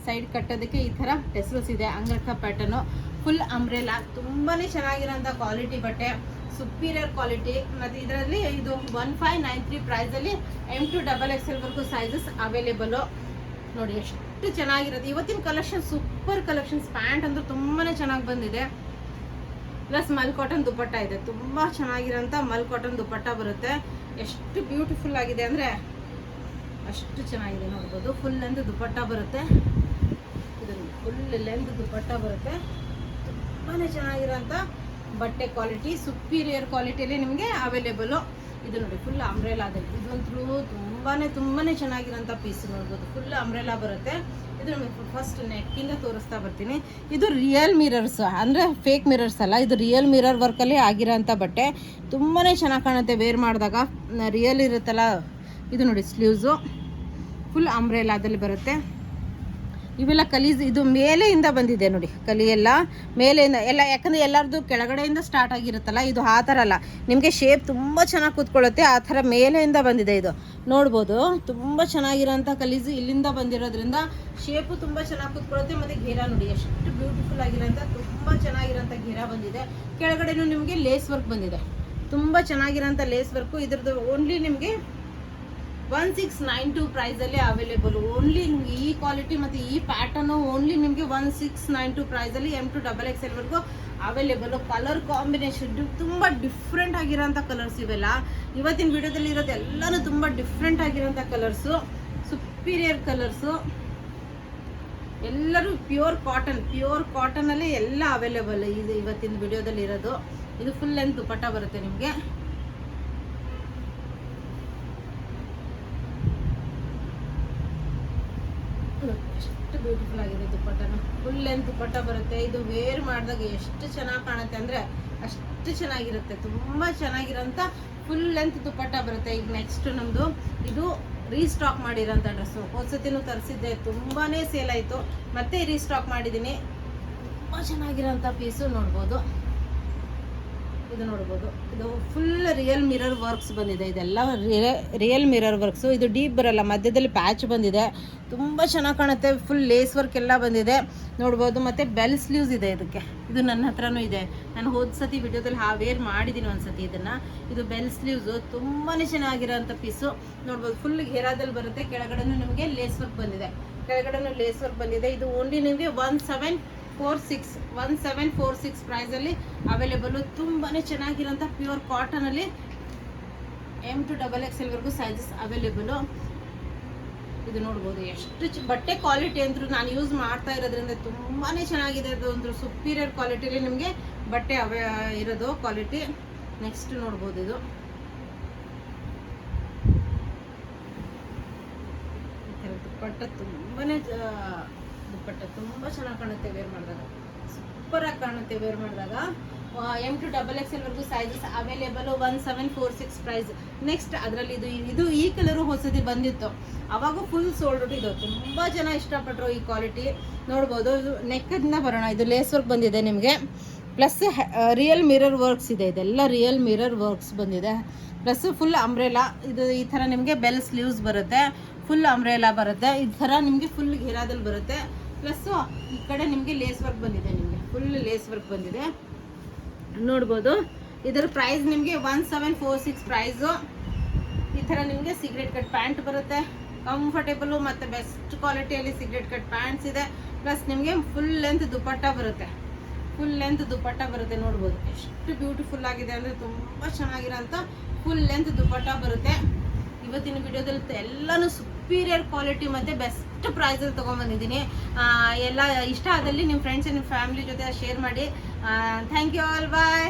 ಸೈಡ್ ಕಟ್ಟೋದಕ್ಕೆ ಈ ಥರ ಟೆಸಲ್ಸ್ ಇದೆ. ಅಂಗ್ರಖ ಪ್ಯಾಟರ್ನು. Full umbrella. ತುಂಬಾ ಚೆನ್ನಾಗಿರೋಂಥ ಕ್ವಾಲಿಟಿ ಬಟ್ಟೆ, ಸುಪೀರಿಯರ್ ಕ್ವಾಲಿಟಿ. ಮತ್ತು ಇದರಲ್ಲಿ ಇದು 1593 ಪ್ರೈಸಲ್ಲಿ M to XXL ವರ್ಗೂ ಸೈಜಸ್ ಅವೈಲೇಬಲು. ನೋಡಿ ಎಷ್ಟು ಚೆನ್ನಾಗಿರುತ್ತೆ. ಇವತ್ತಿನ ಕಲೆಕ್ಷನ್ ಸೂಪರ್ ಕಲೆಕ್ಷನ್ಸ್. ಪ್ಯಾಂಟ್ ಅಂತೂ ತುಂಬಾ ಚೆನ್ನಾಗಿ ಬಂದಿದೆ. ಪ್ಲಸ್ ಮಲ್ ಕಾಟನ್ ದುಪ್ಪಟ್ಟ ಇದೆ. ತುಂಬ ಚೆನ್ನಾಗಿರೋಂಥ ಮಲ್ ಕಾಟನ್ ದುಪ್ಪಟ್ಟ ಬರುತ್ತೆ. ಎಷ್ಟು ಬ್ಯೂಟಿಫುಲ್ ಆಗಿದೆ ಅಂದರೆ ಅಷ್ಟು ಚೆನ್ನಾಗಿದೆ ನೋಡ್ಬೋದು. ಫುಲ್ ಲೆಂತ್ ದುಪ್ಪಟ್ಟ ಬರುತ್ತೆ. ಇದು ಫುಲ್ ಲೆಂತ್ ದುಪ್ಪಟ್ಟ ಬರುತ್ತೆ. ತುಂಬಾ ಚೆನ್ನಾಗಿರೋಂಥ ಬಟ್ಟೆ ಕ್ವಾಲಿಟಿ, ಸುಪೀರಿಯರ್ ಕ್ವಾಲಿಟಿಯಲ್ಲಿ ನಿಮಗೆ ಅವೈಲೇಬಲು. ಇದು ನೋಡಿ ಫುಲ್ ಅಂಬ್ರೆಲಾದಲ್ಲಿ. ಇದಂತೂ ತುಂಬಾ ಚೆನ್ನಾಗಿರೋಂಥ ಪೀಸ್ ನೋಡ್ಬೋದು. ಫುಲ್ ಅಂಬ್ರೆಲಾ ಬರುತ್ತೆ. ಇದು ಫಸ್ಟ್ ನೆಕ್ಕಿಂದ ತೋರಿಸ್ತಾ ಬರ್ತೀನಿ. ಇದು ರಿಯಲ್ ಮಿರರ್ಸ್ ಅಂದರೆ ಫೇಕ್ ಮಿರರ್ಸ್ ಅಲ್ಲ. ಇದು ರಿಯಲ್ ಮಿರರ್ ವರ್ಕಲ್ಲಿ ಆಗಿರೋಂಥ ಬಟ್ಟೆ. ತುಂಬಾ ಚೆನ್ನಾಗಿ ಕಾಣುತ್ತೆ ವೇರ್ ಮಾಡಿದಾಗ. ರಿಯಲ್ ಇರುತ್ತಲ್ಲ. ಇದು ನೋಡಿ ಸ್ಲೀವ್ಸು ಫುಲ್ ಅಂಬ್ರೆಲಾದಲ್ಲಿ ಬರುತ್ತೆ. ಇವೆಲ್ಲ ಕಲೀಸ್. ಇದು ಮೇಲೆಯಿಂದ ಬಂದಿದೆ ನೋಡಿ. ಕಲಿಯೆಲ್ಲ ಮೇಲೆಯಿಂದ ಎಲ್ಲ, ಯಾಕಂದರೆ ಎಲ್ಲರದ್ದು ಕೆಳಗಡೆಯಿಂದ ಸ್ಟಾರ್ಟ್ ಆಗಿರುತ್ತಲ್ಲ. ಇದು ಆ ಥರ ಅಲ್ಲ. ನಿಮಗೆ ಶೇಪ್ ತುಂಬ ಚೆನ್ನಾಗಿ ಕೂತ್ಕೊಳ್ಳುತ್ತೆ. ಆ ಥರ ಮೇಲೆಯಿಂದ ಬಂದಿದೆ. ಇದು ನೋಡ್ಬೋದು. ತುಂಬ ಚೆನ್ನಾಗಿರೋಂಥ ಕಲೀಸು ಇಲ್ಲಿಂದ ಬಂದಿರೋದ್ರಿಂದ ಶೇಪು ತುಂಬ ಚೆನ್ನಾಗಿ ಕೂತ್ಕೊಳ್ಳುತ್ತೆ. ಮತ್ತು ಘೇರಾ ನೋಡಿ ಎಷ್ಟು ಬ್ಯೂಟಿಫುಲ್ ಆಗಿರೋಂಥ ತುಂಬ ಚೆನ್ನಾಗಿರೋಂಥ ಘೇರಾ ಬಂದಿದೆ. ಕೆಳಗಡೆನೂ ನಿಮಗೆ ಲೇಸ್ ವರ್ಕ್ ಬಂದಿದೆ. ತುಂಬ ಚೆನ್ನಾಗಿರೋಂಥ ಲೇಸ್ ವರ್ಕು. ಇದ್ರದ್ದು ಓನ್ಲಿ ನಿಮಗೆ 1692 ಪ್ರೈಸಲ್ಲಿ ಅವೈಲೇಬಲ್. ಓನ್ಲಿ ಈ ಕ್ವಾಲಿಟಿ ಮತ್ತು ಈ ಪ್ಯಾಟರ್ನು ಓನ್ಲಿ ನಿಮಗೆ 1692 ಪ್ರೈಸಲ್ಲಿ M to XXL ವರ್ಗೂ ಅವೈಲೇಬಲು. ಕಲರ್ ಕಾಂಬಿನೇಷನ್ ತುಂಬ ಡಿಫ್ರೆಂಟ್ ಆಗಿರೋಂಥ ಕಲರ್ಸ್ ಇವೆಲ್ಲ. ಇವತ್ತಿನ ವಿಡಿಯೋದಲ್ಲಿ ಇರೋದು ಎಲ್ಲನೂ ತುಂಬ ಡಿಫ್ರೆಂಟ್ ಆಗಿರೋಂಥ ಕಲರ್ಸು, ಸುಪೀರಿಯರ್ ಕಲರ್ಸು. ಎಲ್ಲರೂ ಪ್ಯೂರ್ ಕಾಟನಲ್ಲಿ ಎಲ್ಲ ಅವೈಲೇಬಲ್ ಇದು ಇವತ್ತಿನ ವಿಡಿಯೋದಲ್ಲಿ ಇರೋದು. ಇದು ಫುಲ್ ಲೆಂತ್ ದುಪ್ಪಟ್ಟ ಬರುತ್ತೆ ನಿಮಗೆ. ಎಷ್ಟು ಬ್ಯೂಟಿಫುಲ್ ಆಗಿದೆ ದುಪ್ಪಟ್ಟನ. ಫುಲ್ ಲೆಂತ್ ದುಪ್ಪಟ್ಟ ಬರುತ್ತೆ. ಇದು ವೇರ್ ಮಾಡಿದಾಗ ಎಷ್ಟು ಚೆನ್ನಾಗಿ ಕಾಣುತ್ತೆ ಅಂದರೆ ಅಷ್ಟು ಚೆನ್ನಾಗಿರುತ್ತೆ. ತುಂಬ ಚೆನ್ನಾಗಿರೋಂಥ ಫುಲ್ ಲೆಂತ್ ದುಪ್ಪಟ್ಟ ಬರುತ್ತೆ. ಈಗ ನೆಕ್ಸ್ಟ್ ನಮ್ಮದು ಇದು ರೀಸ್ಟಾಕ್ ಮಾಡಿರೋಂಥ ಡ್ರೆಸ್ಸು. ಹೊಸತಿನೂ ತರಿಸಿದ್ದೆ, ತುಂಬಾ ಸೇಲ್ ಆಯಿತು. ಮತ್ತೆ ರೀಸ್ಟಾಕ್ ಮಾಡಿದ್ದೀನಿ. ತುಂಬ ಚೆನ್ನಾಗಿರೋಂಥ ಪೀಸು ನೋಡ್ಬೋದು. ಇದು ನೋಡ್ಬೋದು, ಇದು ಫುಲ್ ರಿಯಲ್ ಮಿರರ್ ವರ್ಕ್ಸ್ ಬಂದಿದೆ. ಇದೆಲ್ಲ ರಿಯಲ್ ಮಿರರ್ ವರ್ಕ್ಸು. ಇದು ಡೀಪ್ ಬರಲ್ಲ, ಮಧ್ಯದಲ್ಲಿ ಪ್ಯಾಚ್ ಬಂದಿದೆ, ತುಂಬ ಚೆನ್ನಾಗಿ ಕಾಣುತ್ತೆ. ಫುಲ್ ಲೇಸ್ ವರ್ಕ್ ಎಲ್ಲ ಬಂದಿದೆ ನೋಡ್ಬೋದು. ಮತ್ತು ಬೆಲ್ ಸ್ಲೀವ್ಸ್ ಇದೆ ಇದಕ್ಕೆ. ಇದು ನನ್ನ ಹತ್ರನೂ ಇದೆ, ನಾನು ಹೋದ ಸತಿ ವಿಡಿಯೋದಲ್ಲಿ ವೇರ್ ಮಾಡಿದ್ದೀನಿ ಒಂದ್ಸತಿ ಇದನ್ನು. ಇದು ಬೆಲ್ ಸ್ಲೀವ್ಸು, ತುಂಬಾ ಚೆನ್ನಾಗಿರೋಂಥ ಪೀಸು ನೋಡ್ಬೋದು. ಫುಲ್ ಘೇರಾದಲ್ಲಿ ಬರುತ್ತೆ, ಕೆಳಗಡೆನೂ ನಿಮಗೆ ಲೇಸ್ ವರ್ಕ್ ಬಂದಿದೆ, ಕೆಳಗಡೆನೂ ಲೇಸ್ ವರ್ಕ್ ಬಂದಿದೆ. ಇದು ಓನ್ಲಿ ನಿಮಗೆ 1746 ಪ್ರೈಸಲ್ಲಿ ಅವೈಲೇಬಲು. ತುಂಬಾ ಚೆನ್ನಾಗಿರೋಂಥ ಪ್ಯೂರ್ ಕಾಟನಲ್ಲಿ M to XXL ವರೆಗೂ ಸೈಜಸ್ ಅವೈಲೇಬಲು. ಇದು ನೋಡ್ಬೋದು ಎಷ್ಟು ಬಟ್ಟೆ ಕ್ವಾಲಿಟಿ ಅಂತೂ ನಾನು ಯೂಸ್ ಮಾಡ್ತಾ ಇರೋದ್ರಿಂದ ತುಂಬಾ ಚೆನ್ನಾಗಿದೆ. ಅದು ಒಂದು ಸುಪೀರಿಯರ್ ಕ್ವಾಲಿಟಿಲಿ ನಿಮಗೆ ಬಟ್ಟೆ ಇರೋದು ಕ್ವಾಲಿಟಿ. ನೆಕ್ಸ್ಟ್ ನೋಡ್ಬೋದು, ಇದು ದುಪ್ಪಟ್ಟ ದುಪ್ಪಟ್ಟ ತುಂಬ ಚೆನ್ನಾಗಿ ಕಾಣುತ್ತೆ ವೇರ್ ಮಾಡಿದಾಗ, ಸೂಪರಾಗಿ ಕಾಣುತ್ತೆ ವೇರ್ ಮಾಡಿದಾಗ. M to XXL ವರೆಗೂ ಸೈಜಸ್ ಅವೈಲೇಬಲು. 1746 ಪ್ರೈಸ್. ನೆಕ್ಸ್ಟ್ ಅದರಲ್ಲಿ ಇದು ಈ ಕಲರು ಹೊಸದಿ ಬಂದಿತ್ತು, ಅವಾಗ ಫುಲ್ ಸೋಲ್ಡ್ ಔಟ್. ಇದು ತುಂಬ ಜನ ಇಷ್ಟಪಟ್ಟರು ಈ ಕ್ವಾಲಿಟಿ ನೋಡ್ಬೋದು. ಇದು ನೆಕ್ಕದಿಂದ ಬರೋಣ, ಇದು ಲೇಸ್ ವರ್ಕ್ ಬಂದಿದೆ ನಿಮಗೆ, ಪ್ಲಸ್ ರಿಯಲ್ ಮಿರರ್ ವರ್ಕ್ಸ್ ಇದೆ. ಇದೆಲ್ಲ ರಿಯಲ್ ಮಿರರ್ ವರ್ಕ್ಸ್ ಬಂದಿದೆ, ಪ್ಲಸ್ ಫುಲ್ ಅಂಬ್ರೆಲಾ. ಇದು ಈ ಥರ ನಿಮಗೆ ಬೆಲ್ ಸ್ಲೀವ್ಸ್ ಬರುತ್ತೆ, ಫುಲ್ ಅಂಬ್ರೆಲಾ ಬರುತ್ತೆ. ಈ ಥರ ನಿಮಗೆ ಫುಲ್ ಘೇರಾದಲ್ಲಿ ಬರುತ್ತೆ. ಪ್ಲಸ್ಸು ಈ ಕಡೆ ನಿಮಗೆ ಲೇಸ್ ವರ್ಕ್ ಬಂದಿದೆ, ನಿಮಗೆ ಫುಲ್ ಲೇಸ್ ವರ್ಕ್ ಬಂದಿದೆ ನೋಡ್ಬೋದು. ಇದರ ಪ್ರೈಸ್ ನಿಮಗೆ 1746 ಪ್ರೈಸು. ಈ ಥರ ನಿಮಗೆ ಸಿಗರೇಟ್ ಕಟ್ ಪ್ಯಾಂಟ್ ಬರುತ್ತೆ, ಕಂಫರ್ಟೇಬಲು ಮತ್ತು ಬೆಸ್ಟ್ ಕ್ವಾಲಿಟಿಯಲ್ಲಿ ಸಿಗರೇಟ್ ಕಟ್ ಪ್ಯಾಂಟ್ಸ್ ಇದೆ. ಪ್ಲಸ್ ನಿಮಗೆ ಫುಲ್ ಲೆಂತ್ ದುಪ್ಪಟ್ಟ ಬರುತ್ತೆ, ಫುಲ್ ಲೆಂತ್ ದುಪ್ಪಟ್ಟ ಬರುತ್ತೆ ನೋಡ್ಬೋದು. ಎಷ್ಟು ಬ್ಯೂಟಿಫುಲ್ ಆಗಿದೆ ಅಂದರೆ ತುಂಬ ಚೆನ್ನಾಗಿರೋಂಥ ಫುಲ್ ಲೆಂತ್ ದುಪ್ಪಟ್ಟ ಬರುತ್ತೆ. ಇವತ್ತಿನ ವಿಡಿಯೋದಲ್ಲಿ ಎಲ್ಲನೂ ಸುಪೀರಿಯರ್ ಕ್ವಾಲಿಟಿ ಮತ್ತು ಬೆಸ್ಟ್ ಪ್ರೈಸಲ್ಲಿ ತೊಗೊಂಬಂದಿದ್ದೀನಿ. ಎಲ್ಲ ಇಷ್ಟ ಆದಲ್ಲಿ ನಿಮ್ಮ ಫ್ರೆಂಡ್ಸ್ ನಿಮ್ಮ ಫ್ಯಾಮಿಲಿ ಜೊತೆ ಶೇರ್ ಮಾಡಿ. Thank you all, bye.